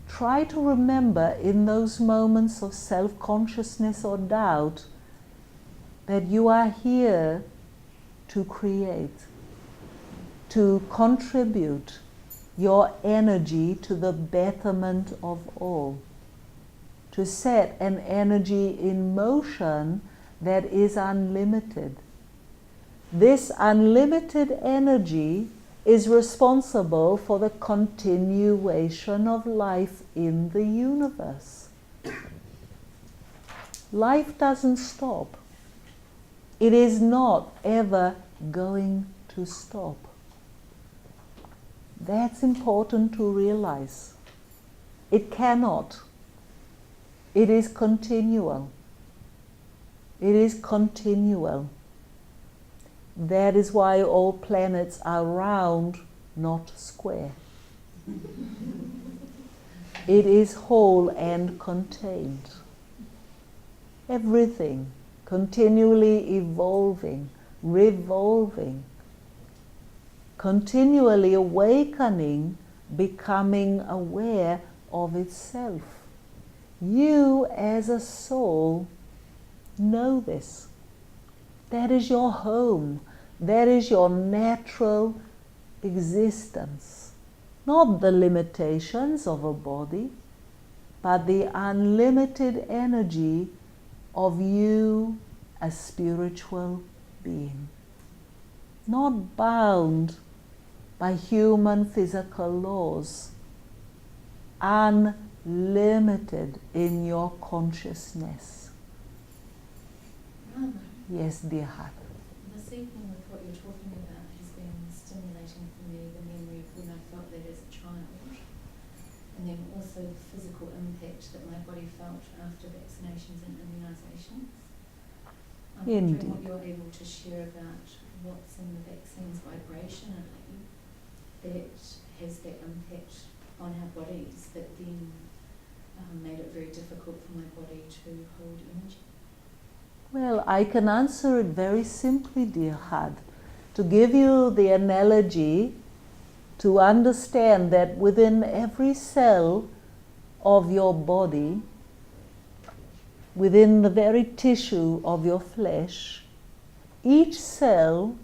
Try to remember in those moments of self-consciousness or doubt that you are here to create, to contribute your energy to the betterment of all, to set an energy in motion that is unlimited. This unlimited energy is responsible for the continuation of life in the universe. Life doesn't stop. It is not ever going to stop. That's important to realize. It cannot. It is continual. It is continual. That is why all planets are round, not square. It is whole and contained. Everything continually evolving, revolving. continually awakening, becoming aware of itself. You as a soul know this. That is your home. That is your natural existence. Not the limitations of a body, but the unlimited energy of you, a spiritual being. Not bound by human physical laws. Unlimited in your consciousness. Raman, Yes, dear heart. this evening with what you're talking about has been stimulating for me the memory of when I felt that as a child, and then also the physical impact that my body felt after vaccinations and immunisations. I'm wondering what you're able to share about what's in the vaccines vibrationally that has that impact on our bodies that then made it very difficult for my body to hold energy. Well, I can answer it very simply, dear heart. To give you the analogy, to understand that within every cell of your body, within the very tissue of your flesh, each cell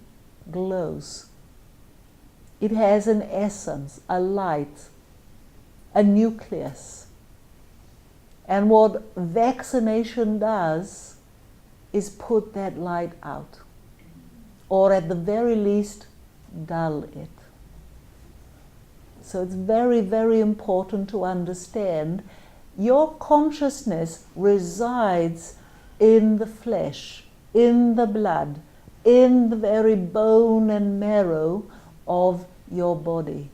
glows. It has an essence, a light, a nucleus. And what vaccination does is put that light out, or at the very least, dull it. So it's very, very important to understand your consciousness resides in the flesh, in the blood, in the very bone and marrow of your body.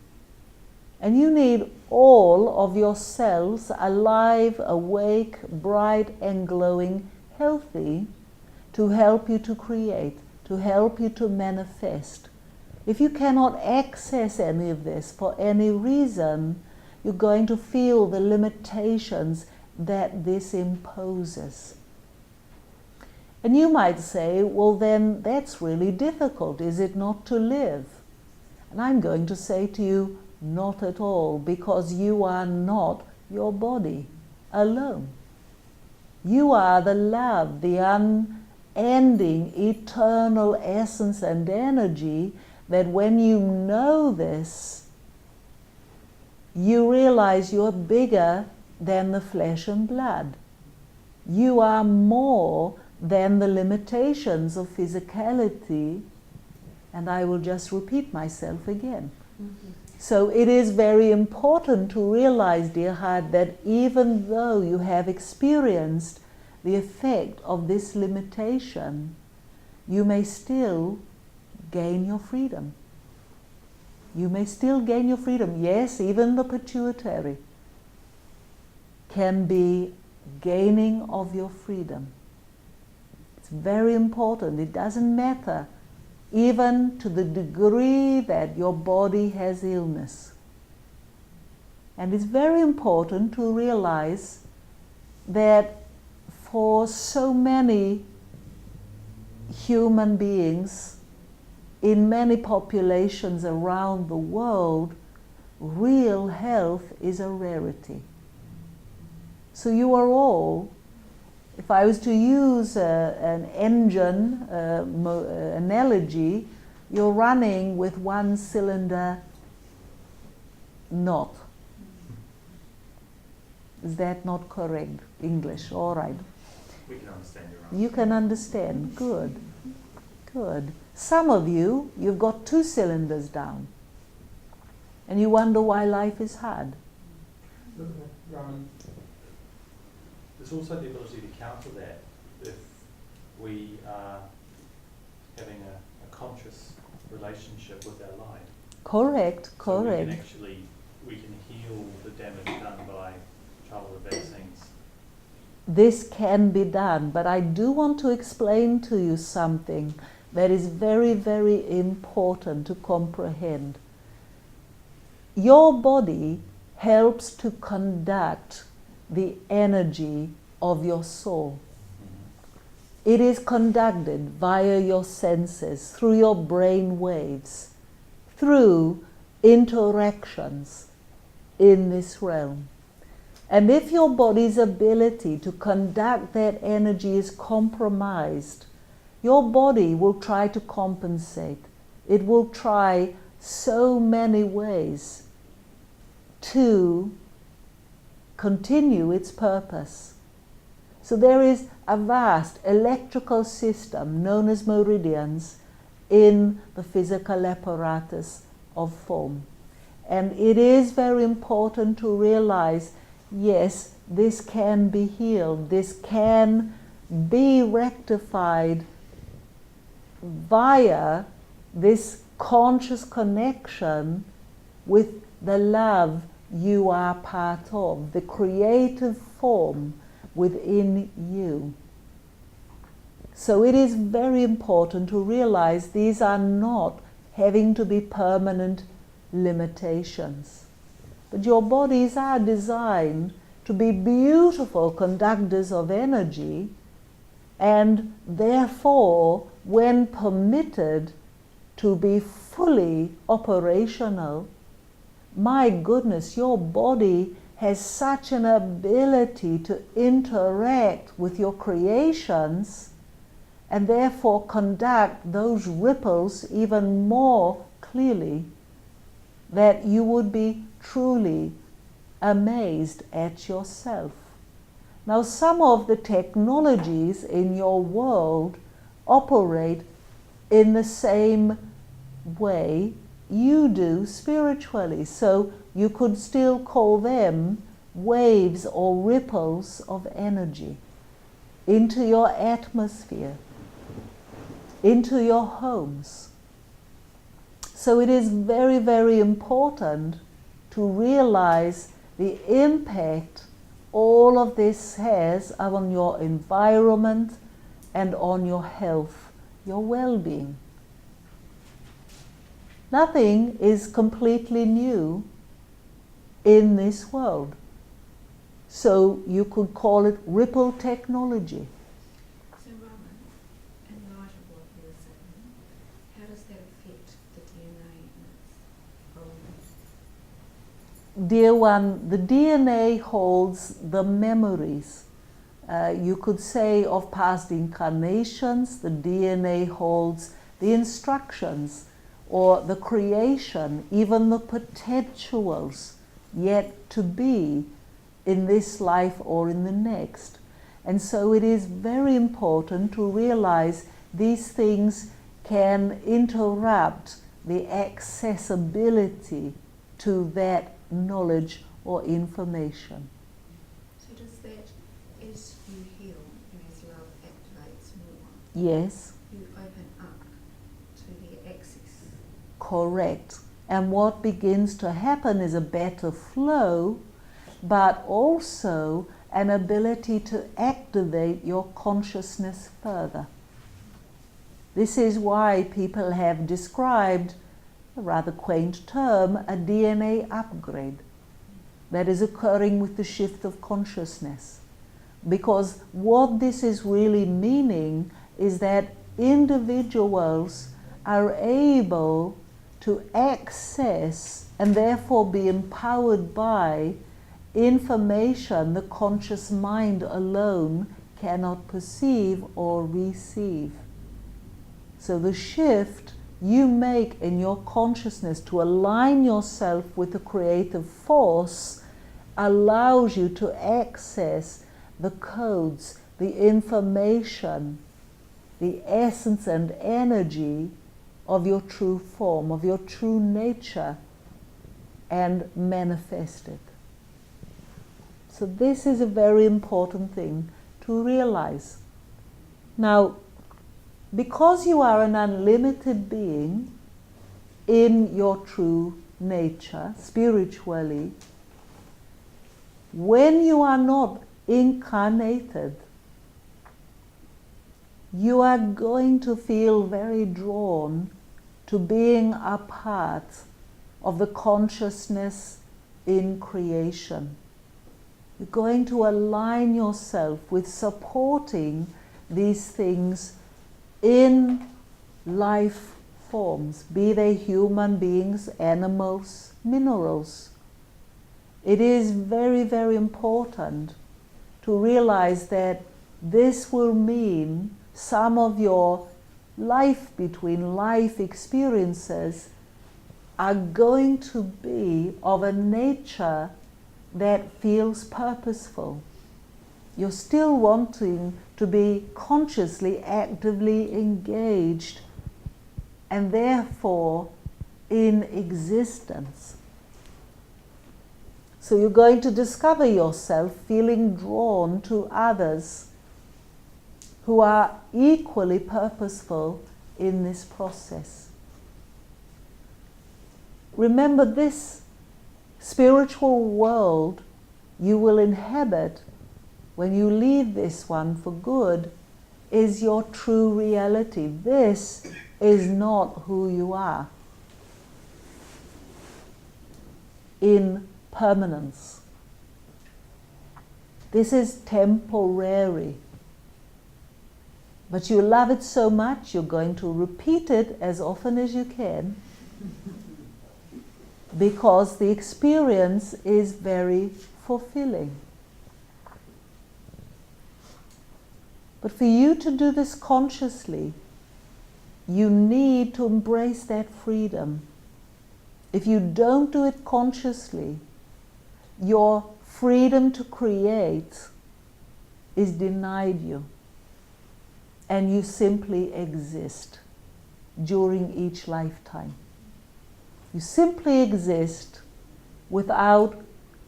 And you need all of your cells alive, awake, bright and glowing, healthy, to help you to create, to help you to manifest. If you cannot access any of this for any reason, you're going to feel the limitations that this imposes. And you might say, well then that's really difficult, is it not, to live? And I'm going to say to you, not at all, because you are not your body alone. You are the love, the unending, eternal essence and energy that when you know this, you realize you're bigger than the flesh and blood. You are more than the limitations of physicality, and I will just repeat myself again. Mm-hmm. So it is very important to realize, dear heart, that even though you have experienced the effect of this limitation, you may still gain your freedom. You may still gain your freedom. Yes, even the pituitary can be gaining of your freedom. It's very important. It doesn't matter, even to the degree that your body has illness. And it's very important to realize that for so many human beings, in many populations around the world, real health is a rarity. So you are all, if I was to use an engine analogy, you're running with one cylinder not. Is that not correct English? All right. We can understand your answer. You can understand. Good. Good. Some of you, you've got 2 cylinders down. And you wonder why life is hard. Raman, there's also the ability to counter that if we are having a conscious relationship with our life. Correct, So correct. we can heal the damage done by childhood vaccines. This can be done, but I do want to explain to you something that is very, very important to comprehend. Your body helps to conduct the energy of your soul. It is conducted via your senses, through your brain waves, through interactions in this realm. And if your body's ability to conduct that energy is compromised, your body will try to compensate. It will try so many ways to continue its purpose. So there is a vast electrical system known as meridians in the physical apparatus of form. And it is very important to realize, yes, this can be healed, this can be rectified via this conscious connection with the love you are part of, the creative form within you. So it is very important to realize these are not having to be permanent limitations. But your bodies are designed to be beautiful conductors of energy, and therefore, when permitted to be fully operational, my goodness, your body has such an ability to interact with your creations and therefore conduct those ripples even more clearly, that you would be truly amazed at yourself. Now, some of the technologies in your world operate in the same way you do spiritually. So you could still call them waves or ripples of energy into your atmosphere, into your homes. So it is very, very important to realize the impact all of this has on your environment and on your health, your well-being. Nothing is completely new in this world. So you could call it ripple technology. So Raman, in light of what you were saying, how does that affect the DNA in its own? Dear one, the DNA holds the memories. You could say of past incarnations. The DNA holds the instructions or the creation, even the potentials yet to be in this life or in the next. And so it is very important to realize these things can interrupt the accessibility to that knowledge or information. So does that, as you heal and as love activates more, Yes, you open up to the access? correct. And what begins to happen is a better flow, but also an ability to activate your consciousness further. This is why people have described a rather quaint term, a DNA upgrade, that is occurring with the shift of consciousness. Because what this is really meaning is that individuals are able to access and therefore be empowered by information the conscious mind alone cannot perceive or receive. So the shift you make in your consciousness to align yourself with the creative force allows you to access the codes, the information, the essence and energy of your true form, of your true nature, and manifest it. So this is a very important thing to realize. Now, because you are an unlimited being in your true nature, spiritually, when you are not incarnated, you are going to feel very drawn to being a part of the consciousness in creation. You're going to align yourself with supporting these things in life forms, be they human beings, animals, minerals. It is very, very important to realize that this will mean some of your life between life experiences are going to be of a nature that feels purposeful. You're still wanting to be consciously, actively engaged and therefore in existence. So you're going to discover yourself feeling drawn to others who are equally purposeful in this process. Remember, this spiritual world you will inhabit when you leave this one for good is your true reality. This is not who you are in permanence. This is temporary. But you love it so much, you're going to repeat it as often as you can because the experience is very fulfilling. But for you to do this consciously, you need to embrace that freedom. If you don't do it consciously, your freedom to create is denied you. And you simply exist during each lifetime. You simply exist without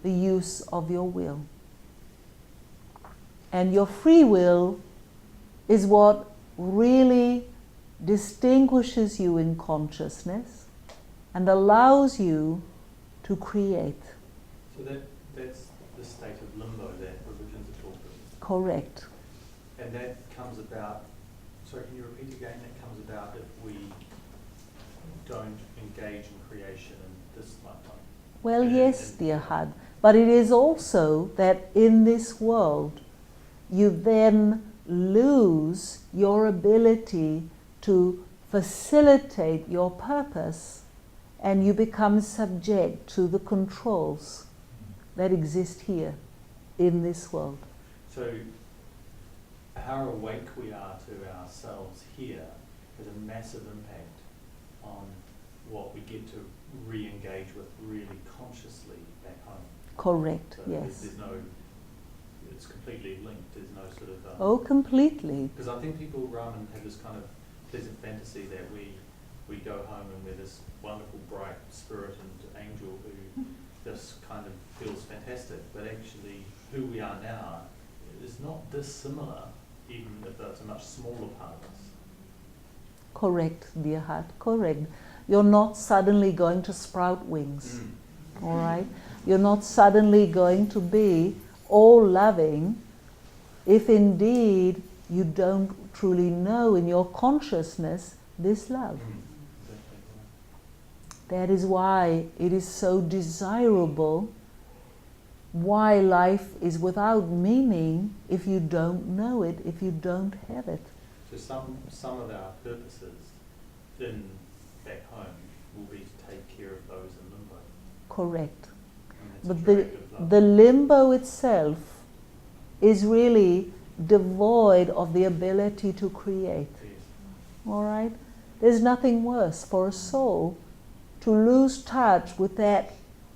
the use of your will. And your free will is what really distinguishes you in consciousness and allows you to create. So that's the state of limbo that religions are talking about. Correct. And that comes about, sorry, can you repeat again? That comes about if we don't engage in creation in this lifetime. Well, yes, dear Had, but it is also that in this world you then lose your ability to facilitate your purpose and you become subject to the controls that exist here in this world. So how awake we are to ourselves here has a massive impact on what we get to re-engage with really consciously back home. Correct, So yes. there's no, it's completely linked, there's no sort of... Oh, completely. Because I think people, Raman, have this kind of pleasant fantasy that we go home and we're this wonderful, bright spirit and angel who just kind of feels fantastic, but actually who we are now is not dissimilar, even if it's a much smaller part of us. Correct, dear heart, correct. You're not suddenly going to sprout wings, all right? You're not suddenly going to be all loving if indeed you don't truly know in your consciousness this love. That is why it is so desirable, why life is without meaning if you don't know it, if you don't have it. So some of our purposes in back home will be to take care of those in limbo. Correct. And But the limbo itself is really devoid of the ability to create. Yes. All right? There's nothing worse for a soul to lose touch with that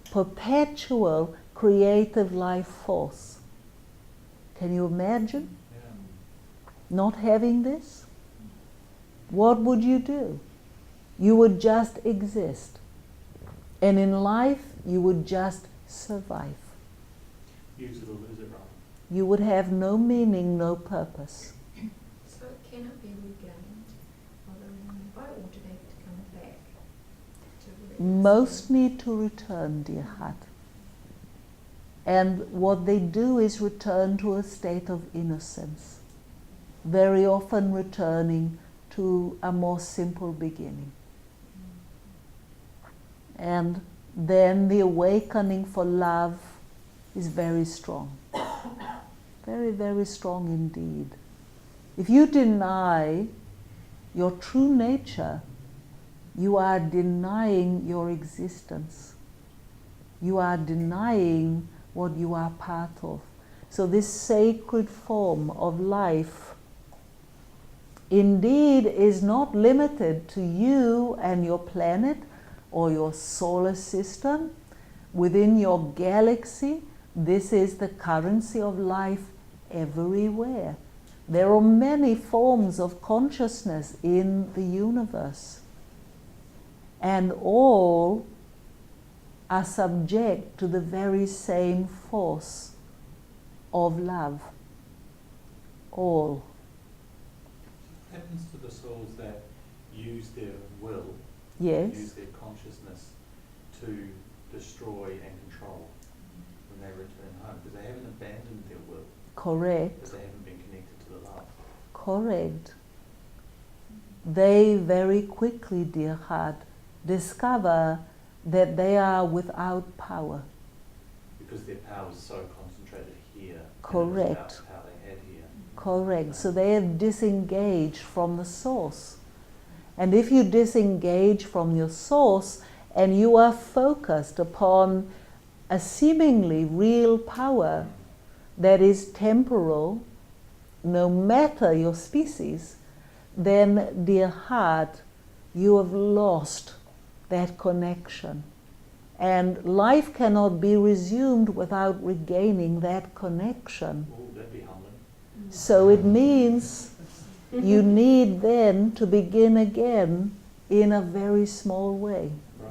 perpetual creative life force. Can you imagine not having this? What would you do? You would just exist. And in life, you would just survive. Use it or lose it, Raman. You would have no meaning, no purpose. So it cannot be regained, by or do they have to come back to Most need to return, dear heart. And what they do is return to a state of innocence, very often returning to a more simple beginning. And then the awakening for love is very strong. Very, very strong indeed. If you deny your true nature, you are denying your existence. You are denying what you are part of. So this sacred form of life indeed is not limited to you and your planet or your solar system. Within your galaxy, this is the currency of life everywhere. There are many forms of consciousness in the universe, and all are subject to the very same force of love. All. What happens to the souls that use their will, Yes. use their consciousness to destroy and control when they return home? Because they haven't abandoned their will. Correct. Because they haven't been connected to the love. Correct. They very quickly, dear heart, discover that they are without power. Because their power is so concentrated here. Correct. And it was the power they had here. Correct. So they have disengaged from the source. And if you disengage from your source and you are focused upon a seemingly real power that is temporal, no matter your species, then, dear heart, you have lost that connection. And life cannot be resumed without regaining that connection. Oh, that'd be humbling. So it means you need then to begin again in a very small way. Right.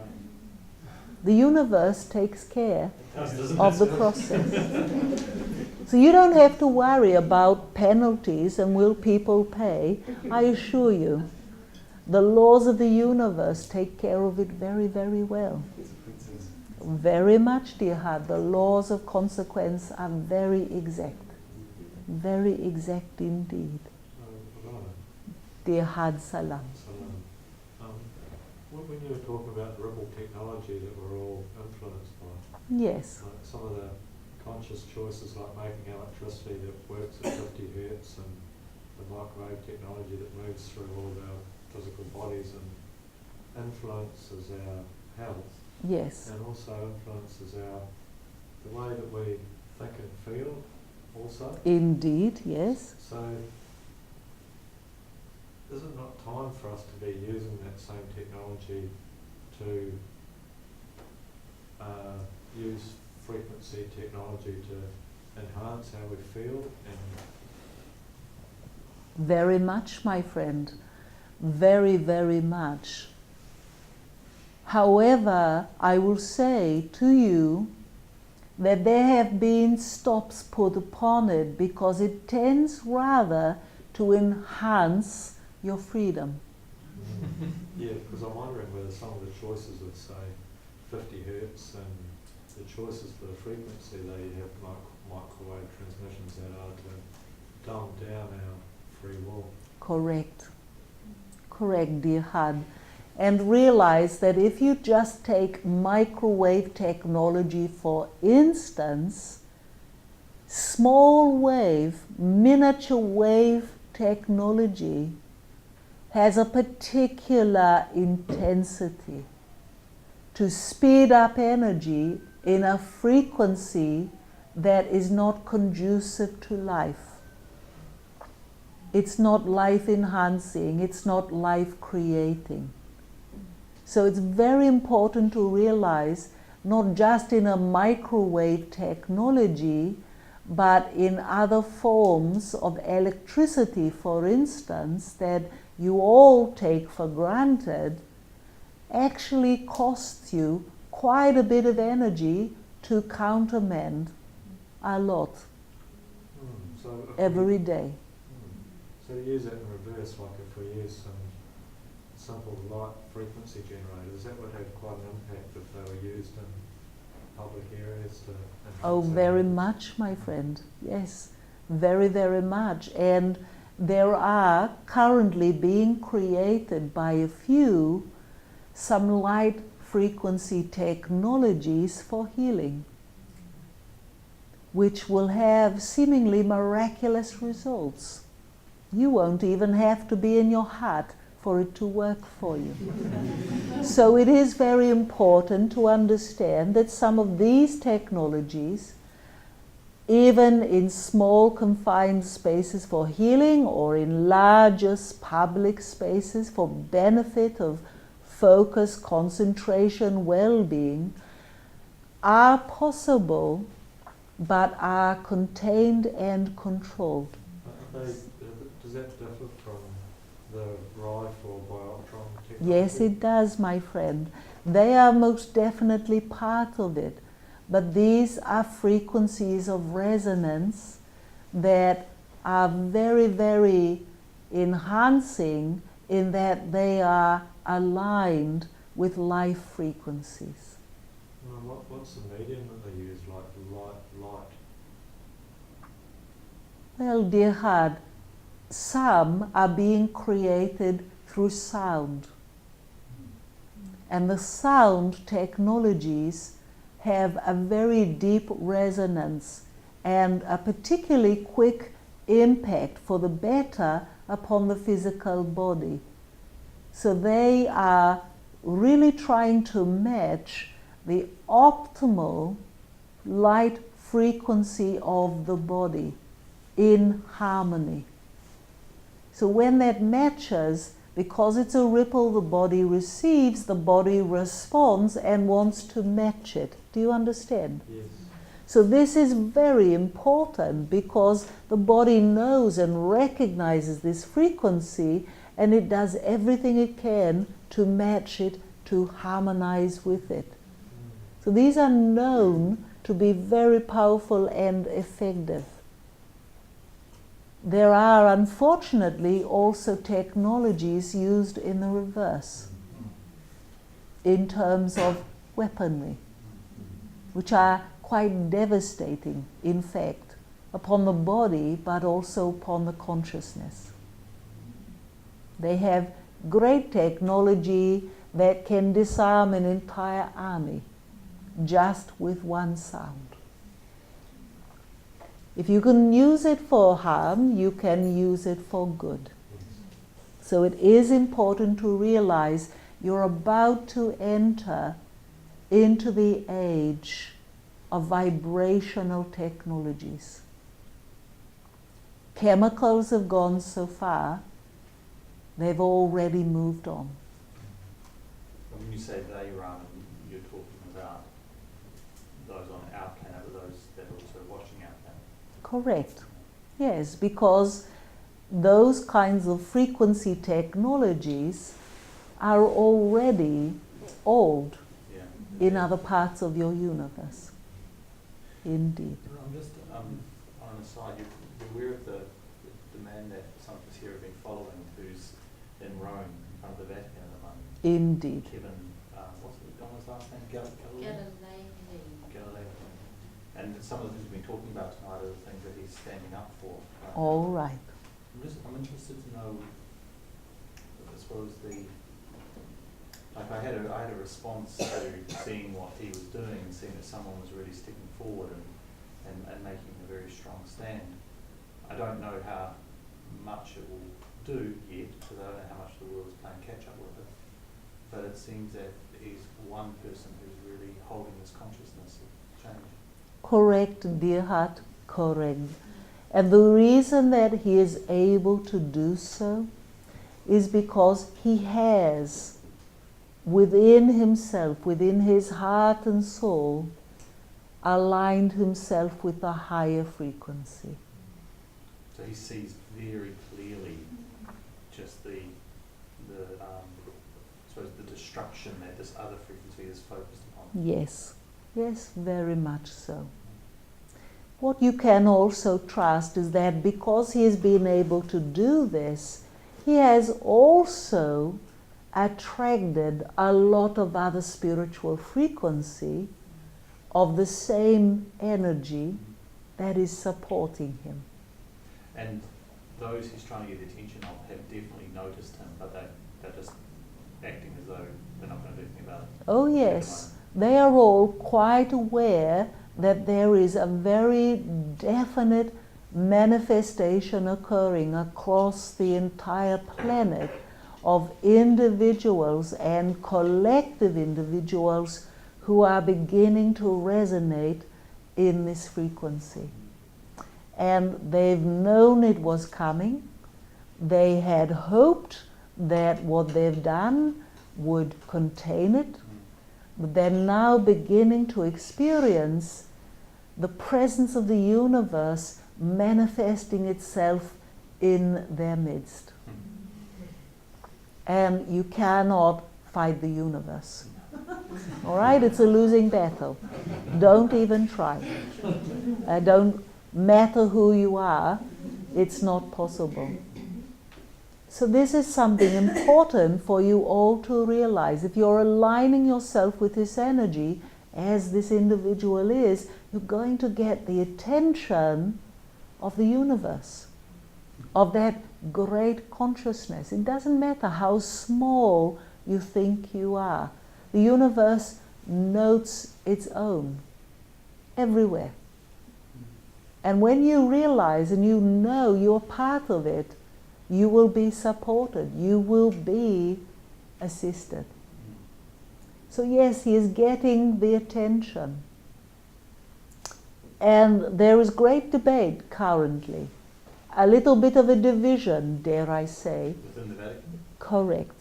The universe takes care It does, doesn't of it? the process. So you don't have to worry about penalties and will people pay. I assure you, the laws of the universe take care of it very, very well. Very much, dear heart. The laws of consequence are very exact. Very exact indeed. Raman, Dear heart, salam. when you were talking about ripple technology that we're all influenced by, Yes. like some of the conscious choices like making electricity that works at 50 hertz and the microwave technology that moves through all of our physical bodies and influences our health Yes. and also influences the way that we think and feel also. Indeed, yes. So is it not time for us to be using that same technology to use frequency technology to enhance how we feel? And Very much, my friend. Very, very much. However, I will say to you that there have been stops put upon it because it tends rather to enhance your freedom. yeah, because I'm wondering whether some of the choices of, say, 50 hertz and the choices for the frequency they have microwave transmissions that are to dumb down our free will. Correct. Correct, dear heart. And realize that if you just take microwave technology, for instance, small wave, miniature wave technology has a particular intensity to speed up energy in a frequency that is not conducive to life. It's not life enhancing, it's not life creating. So it's very important to realize, not just in a microwave technology, but in other forms of electricity, for instance, that you all take for granted, actually costs you quite a bit of energy to countermand a lot So if every we, day. So to use that in reverse, like if we use some simple light frequency generators, that would have quite an impact if they were used in public areas to enhance Oh, our very lives. much, my friend. Yes, very, very much. And there are currently being created by a few some light frequency technologies for healing, which will have seemingly miraculous results. You won't even have to be in your hut for it to work for you. So it is very important to understand that some of these technologies, even in small confined spaces for healing or in larger public spaces for benefit of focus, concentration, well-being, are possible but are contained and controlled. Does that differ from the Rife or Bioptron technology? Yes, it does, my friend. They are most definitely part of it. But these are frequencies of resonance that are very, very enhancing in that they are aligned with life frequencies. What's the medium that they use, like light? Well, dear heart, some are being created through sound. And the sound technologies have a very deep resonance and a particularly quick impact for the better upon the physical body. So they are really trying to match the optimal light frequency of the body in harmony. So when that matches, because it's a ripple the body receives, the body responds and wants to match it. Do you understand? Yes. So this is very important because the body knows and recognizes this frequency and it does everything it can to match it, to harmonize with it. So these are known to be very powerful and effective. There are unfortunately also technologies used in the reverse in terms of weaponry, which are quite devastating, in fact, upon the body but also upon the consciousness. They have great technology that can disarm an entire army just with one sound. If you can use it for harm, you can use it for good. So it is important to realize you're about to enter into the age of vibrational technologies. Chemicals have gone so far, they've already moved on. When you say they, Raman, you're talking about those on our planet or those that are also watching our planet? Correct. Yes, because those kinds of frequency technologies are already old in other parts of your universe. Indeed. I'm just on an aside, you're aware of the man that some of us here have been following who's in Rome in front of the Vatican at the moment? Indeed. Kevin, what's his last name? Galileo. And some of the things we've been talking about tonight are the things that he's standing up for. Right? All right. I'm interested to know, as well as I had a response to seeing what he was doing and seeing that someone was really sticking forward and making a very strong stand. I don't know how much it will do yet, because I don't know how much the world is playing catch up with it. But it seems that he's one person who's really holding this consciousness of change. Correct, dear heart, correct. And the reason that he is able to do so is because he has within himself, within his heart and soul, aligned himself with a higher frequency. So he sees very clearly just the destruction that this other frequency is focused upon. Yes, yes, very much so. What you can also trust is that because he has been able to do this, he has also attracted a lot of other spiritual frequency of the same energy that is supporting him. And those he's trying to get the attention of have definitely noticed him, but they're just acting as though they're not going to do anything about it. Oh yes, they are all quite aware that there is a very definite manifestation occurring across the entire planet of individuals and collective individuals who are beginning to resonate in this frequency. And they've known it was coming. They had hoped that what they've done would contain it. But they're now beginning to experience the presence of the universe manifesting itself in their midst. And you cannot fight the universe. All right? It's a losing battle. Don't even try. Don't matter who you are, it's not possible. So this is something important for you all to realize. If you're aligning yourself with this energy, as this individual is, you're going to get the attention of the universe, of that great consciousness. It doesn't matter how small you think you are. The universe notes its own everywhere. And when you realize and you know you're part of it, you will be supported, you will be assisted. So yes, he is getting the attention. And there is great debate currently. A little bit of a division, dare I say. Within the Vatican? Correct.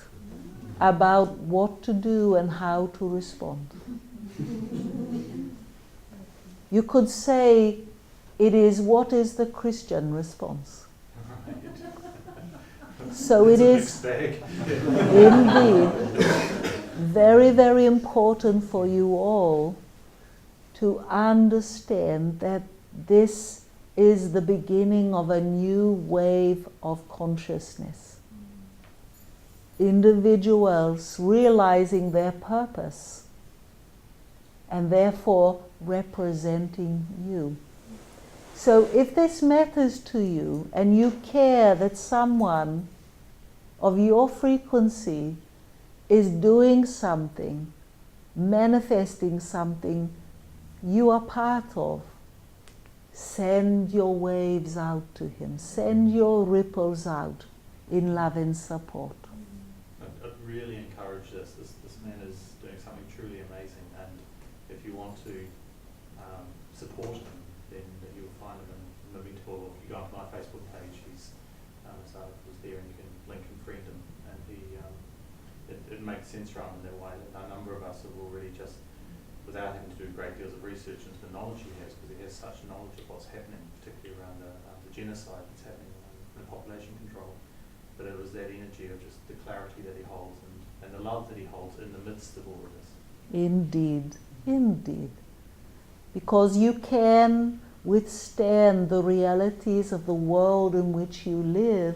About what to do and how to respond. You could say it is what is the Christian response. So it is indeed very, very important for you all to understand that this is the beginning of a new wave of consciousness. Individuals realizing their purpose and therefore representing you. So if this matters to you and you care that someone of your frequency is doing something, manifesting something you are part of, send your waves out to him. Send your ripples out in love and support. I'd really encourage this. This man is doing something truly amazing, and if you want to support him, then you'll find him in Moving Tall. If you go onto my Facebook page, his article is there, and you can link and friend him. And it makes sense, Raman, that way. A number of us have already just, without having to do great deals of research into the knowledge he has, because he has such knowledge of what's happening, particularly around the genocide that's happening in population control. But it was that energy of just the clarity that he holds and the love that he holds in the midst of all of this. Indeed, indeed. Because you can withstand the realities of the world in which you live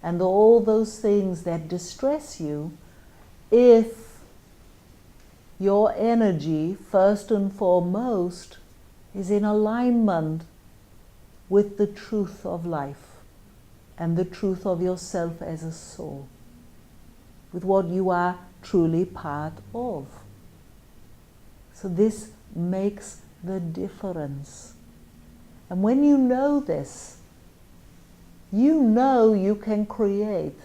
and all those things that distress you if your energy, first and foremost, is in alignment with the truth of life and the truth of yourself as a soul, with what you are truly part of. So this makes the difference. And when you know this, you know you can create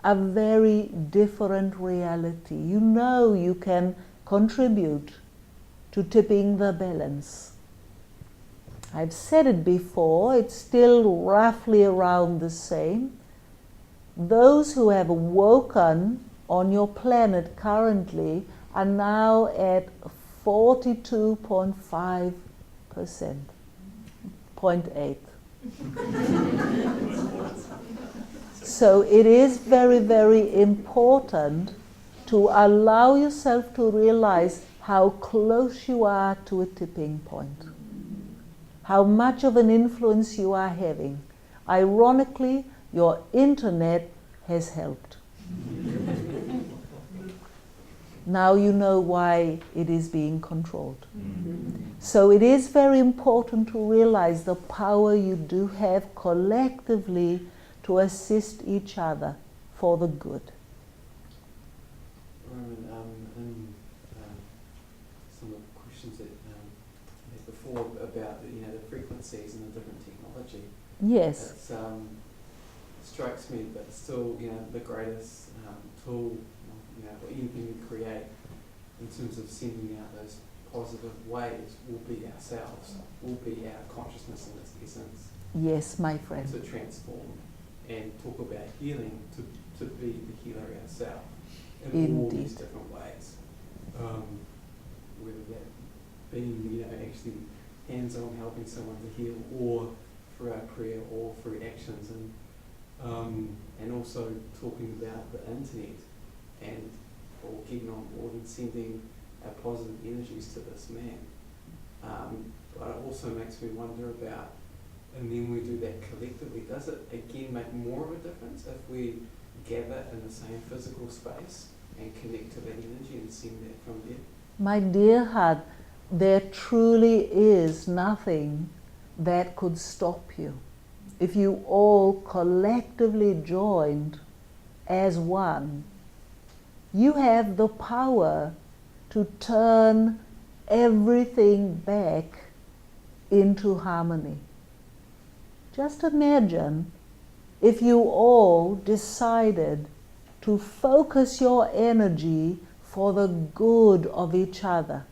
a very different reality. You know you can contribute to tipping the balance. I've said it before, it's still roughly around the same. Those who have awoken on your planet currently are now at 42.5%, 0.8. So it is very, very important to allow yourself to realize how close you are to a tipping point, how much of an influence you are having. Ironically, your internet has helped. Now you know why it is being controlled. So it is very important to realize the power you do have collectively to assist each other for the good. And some of the questions that you had before about the frequencies and the different technology. Yes. It's, strikes me that still, the greatest tool, or anything we create in terms of sending out those positive waves will be ourselves, will be our consciousness in its essence. Yes, my friend. To transform and talk about healing, to be the healer ourselves in all these different ways. Whether that being, actually hands-on helping someone to heal, or through our prayer, or through actions, and also talking about the internet or getting on board and sending our positive energies to this man. But it also makes me wonder about, and then we do that collectively, does it again make more of a difference if we gather in the same physical space and connect to that energy and send that from there? My dear heart, there truly is nothing that could stop you. If you all collectively joined as one, you have the power to turn everything back into harmony. Just imagine if you all decided to focus your energy for the good of each other.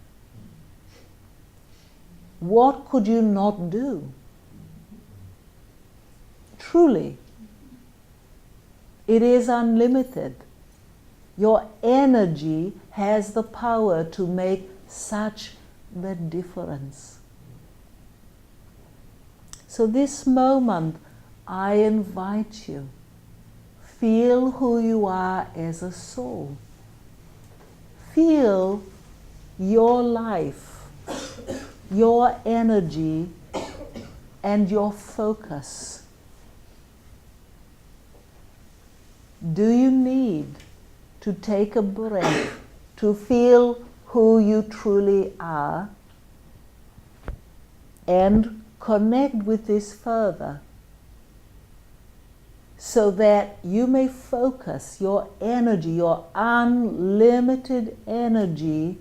What could you not do? Truly, it is unlimited. Your energy has the power to make such the difference. So this moment, I invite you, feel who you are as a soul. Feel your life, your energy, and your focus. Do you need to take a breath to feel who you truly are and connect with this further, so that you may focus your energy, your unlimited energy,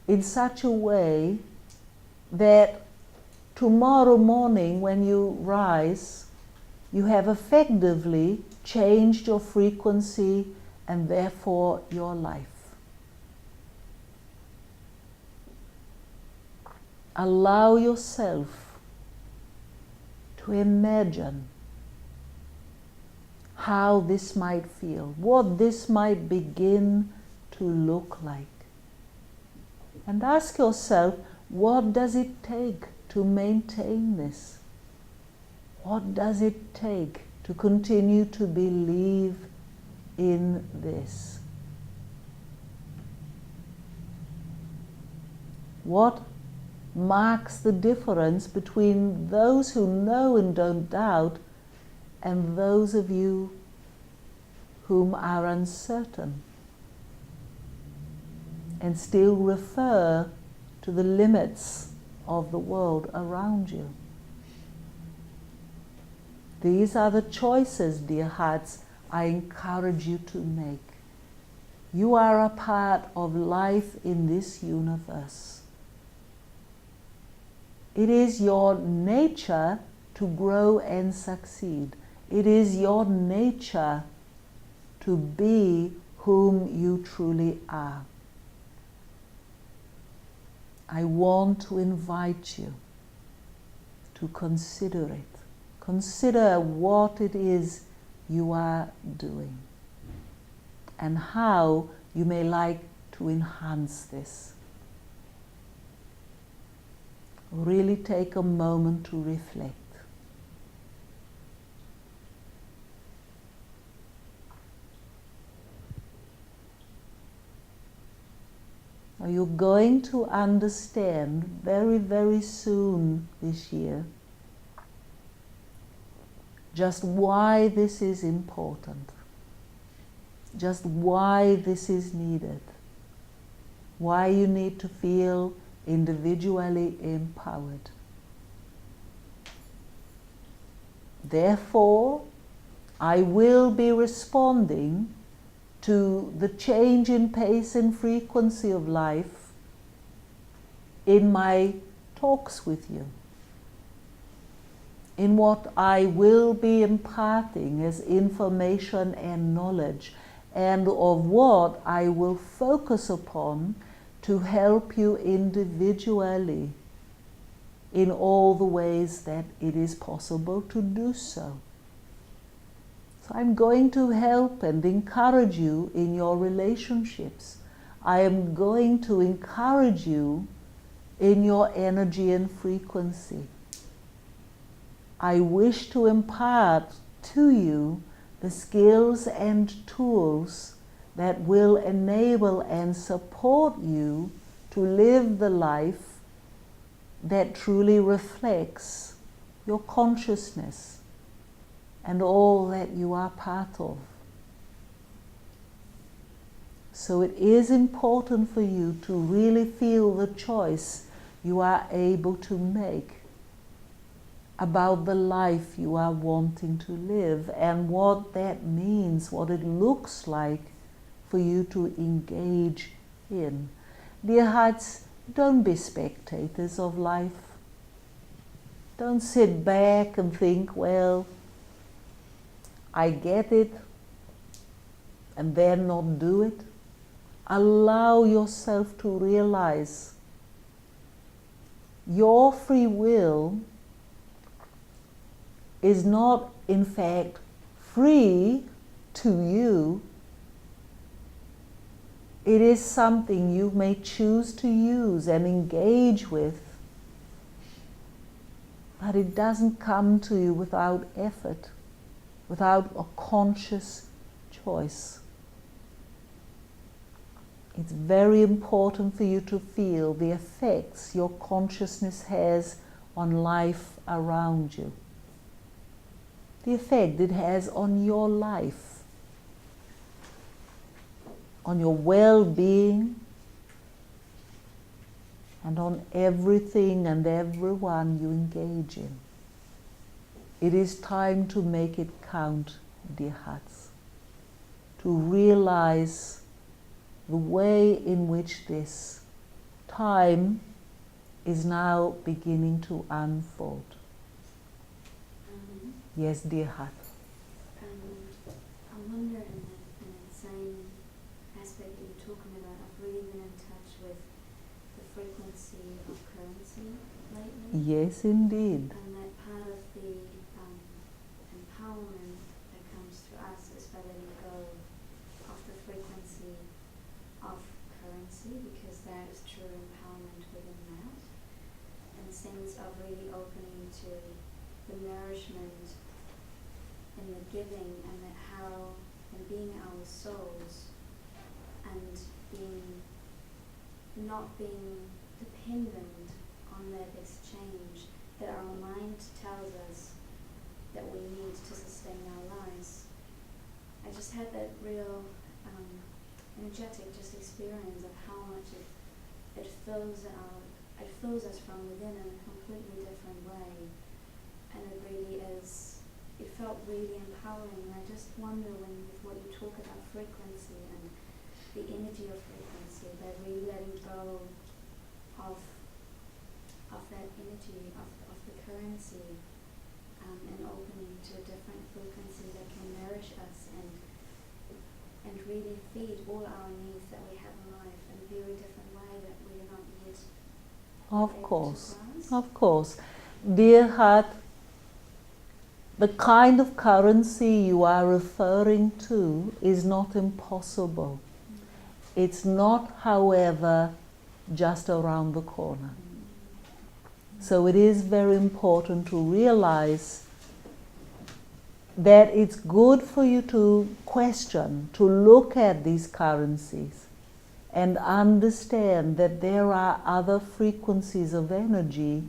in such a way that tomorrow morning when you rise, you have effectively changed your frequency and therefore your life. Allow yourself to imagine how this might feel, what this might begin to look like. And ask yourself, what does it take to maintain this? What does it take to continue to believe in this? What marks the difference between those who know and don't doubt and those of you whom are uncertain and still refer to the limits of the world around you? These are the choices, dear hearts, I encourage you to make. You are a part of life in this universe. It is your nature to grow and succeed. It is your nature to be whom you truly are. I want to invite you to consider it. Consider what it is you are doing and how you may like to enhance this. Really take a moment to reflect. Now you're going to understand very, very soon this year just why this is important, just why this is needed, why you need to feel individually empowered. Therefore, I will be responding to the change in pace and frequency of life in my talks with you. in what I will be imparting as information and knowledge, and of what I will focus upon to help you individually in all the ways that it is possible to do so. So I'm going to help and encourage you in your relationships. I am going to encourage you in your energy and frequency. I wish to impart to you the skills and tools that will enable and support you to live the life that truly reflects your consciousness and all that you are part of. So it is important for you to really feel the choice you are able to make about the life you are wanting to live and what that means, what it looks like for you to engage in. Dear hearts, don't be spectators of life. Don't sit back and think, well, I get it, and then not do it. Allow yourself to realize your free will is not, in fact, free to you. It is something you may choose to use and engage with, but it doesn't come to you without effort, without a conscious choice. It's very important for you to feel the effects your consciousness has on life around you. The effect it has on your life, on your well-being, and on everything and everyone you engage in. It is time to make it count, dear hearts, to realize the way in which this time is now beginning to unfold. Yes, dear heart. I wonder in that same aspect that you're talking about, I've really been in touch with the frequency of currency lately. Yes, indeed. And that part of the empowerment that comes to us is by letting go of the frequency of currency, because there is true empowerment within that. In the sense of really opening to the nourishment in the giving, and that how in being our souls and not being dependent on that exchange that our mind tells us that we need to sustain our lives. I just had that real energetic just experience of how much it fills us from within in a completely different way, and it really is. It felt really empowering, and I just wonder with what you talk about frequency and the energy of frequency, that really letting go of that energy of the currency, and opening to a different frequency that can nourish us and really feed all our needs that we have in life in a very different way that we are not yet Of able course, to grasp. of course. Dear heart, the kind of currency you are referring to is not impossible. It's not, however, just around the corner. So it is very important to realize that it's good for you to question, to look at these currencies and understand that there are other frequencies of energy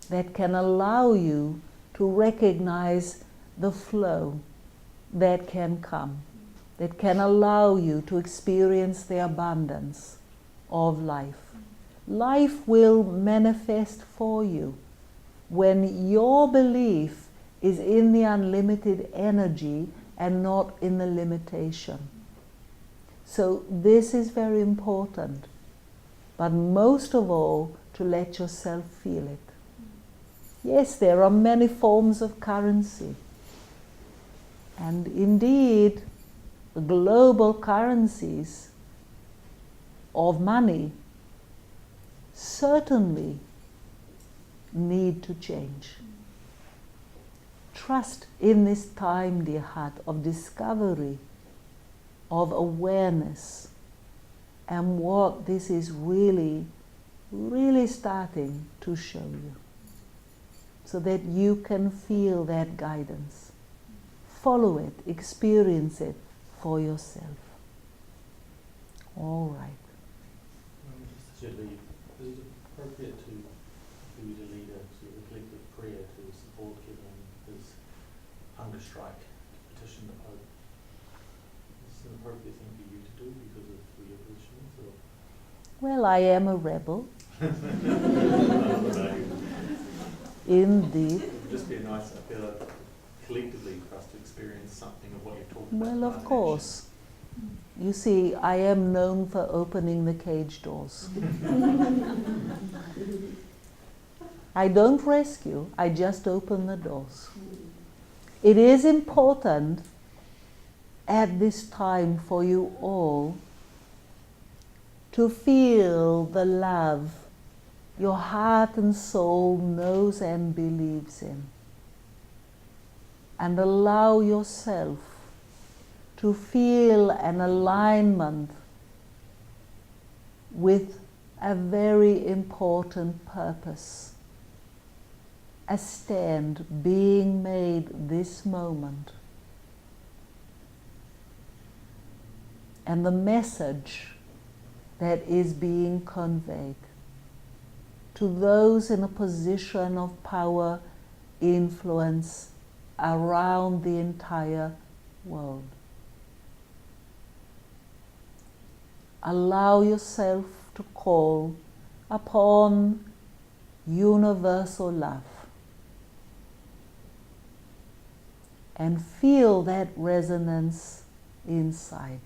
that can allow you to recognize the flow that can come, that can allow you to experience the abundance of life. Life will manifest for you when your belief is in the unlimited energy and not in the limitation. So this is very important, but most of all, to let yourself feel it. Yes, there are many forms of currency. And indeed, the global currencies of money certainly need to change. Trust in this time, dear heart, of discovery, of awareness, and what this is really, really starting to show you, so that you can feel that guidance. Follow it, experience it for yourself. All right. Just as you lead, is it appropriate for you to lead a sort of collective prayer to support Kevin in his hunger strike to petition the Pope? Is this an appropriate thing for you to do because of your positions? Or? Well, I am a rebel. Indeed. It would just be a nice, I feel like, collectively for us to experience something of what you've talked about. Well, of course. You see, I am known for opening the cage doors. I don't rescue, I just open the doors. It is important at this time for you all to feel the love your heart and soul knows and believes in. And allow yourself to feel an alignment with a very important purpose, a stand being made this moment. And the message that is being conveyed to those in a position of power, influence around the entire world. Allow yourself to call upon universal love and feel that resonance inside.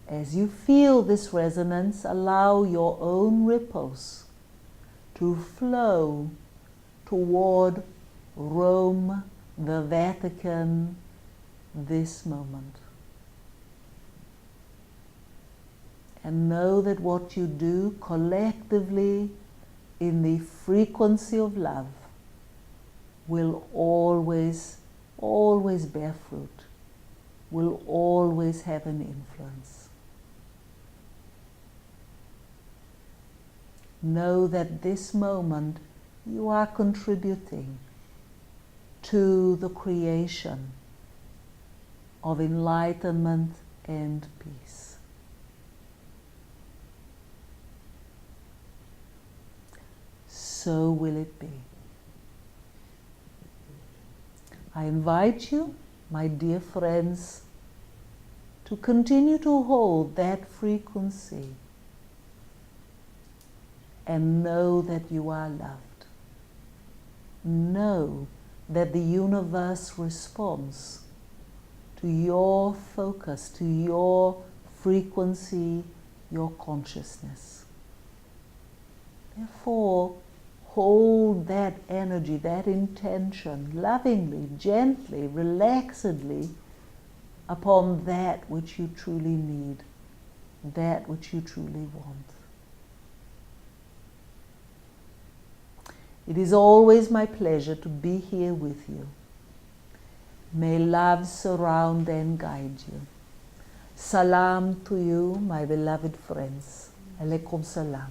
As you feel this resonance, allow your own ripples to flow toward Rome, the Vatican, this moment. And know that what you do collectively in the frequency of love will always, always bear fruit, will always have an influence. Know that this moment you are contributing to the creation of enlightenment and peace. So will it be. I invite you, my dear friends, to continue to hold that frequency and know that you are loved. Know that the universe responds to your focus, to your frequency, your consciousness. Therefore, hold that energy, that intention, lovingly, gently, relaxedly, upon that which you truly need, that which you truly want. It is always my pleasure to be here with you. May love surround and guide you. Salam to you, my beloved friends. Alaikum salam.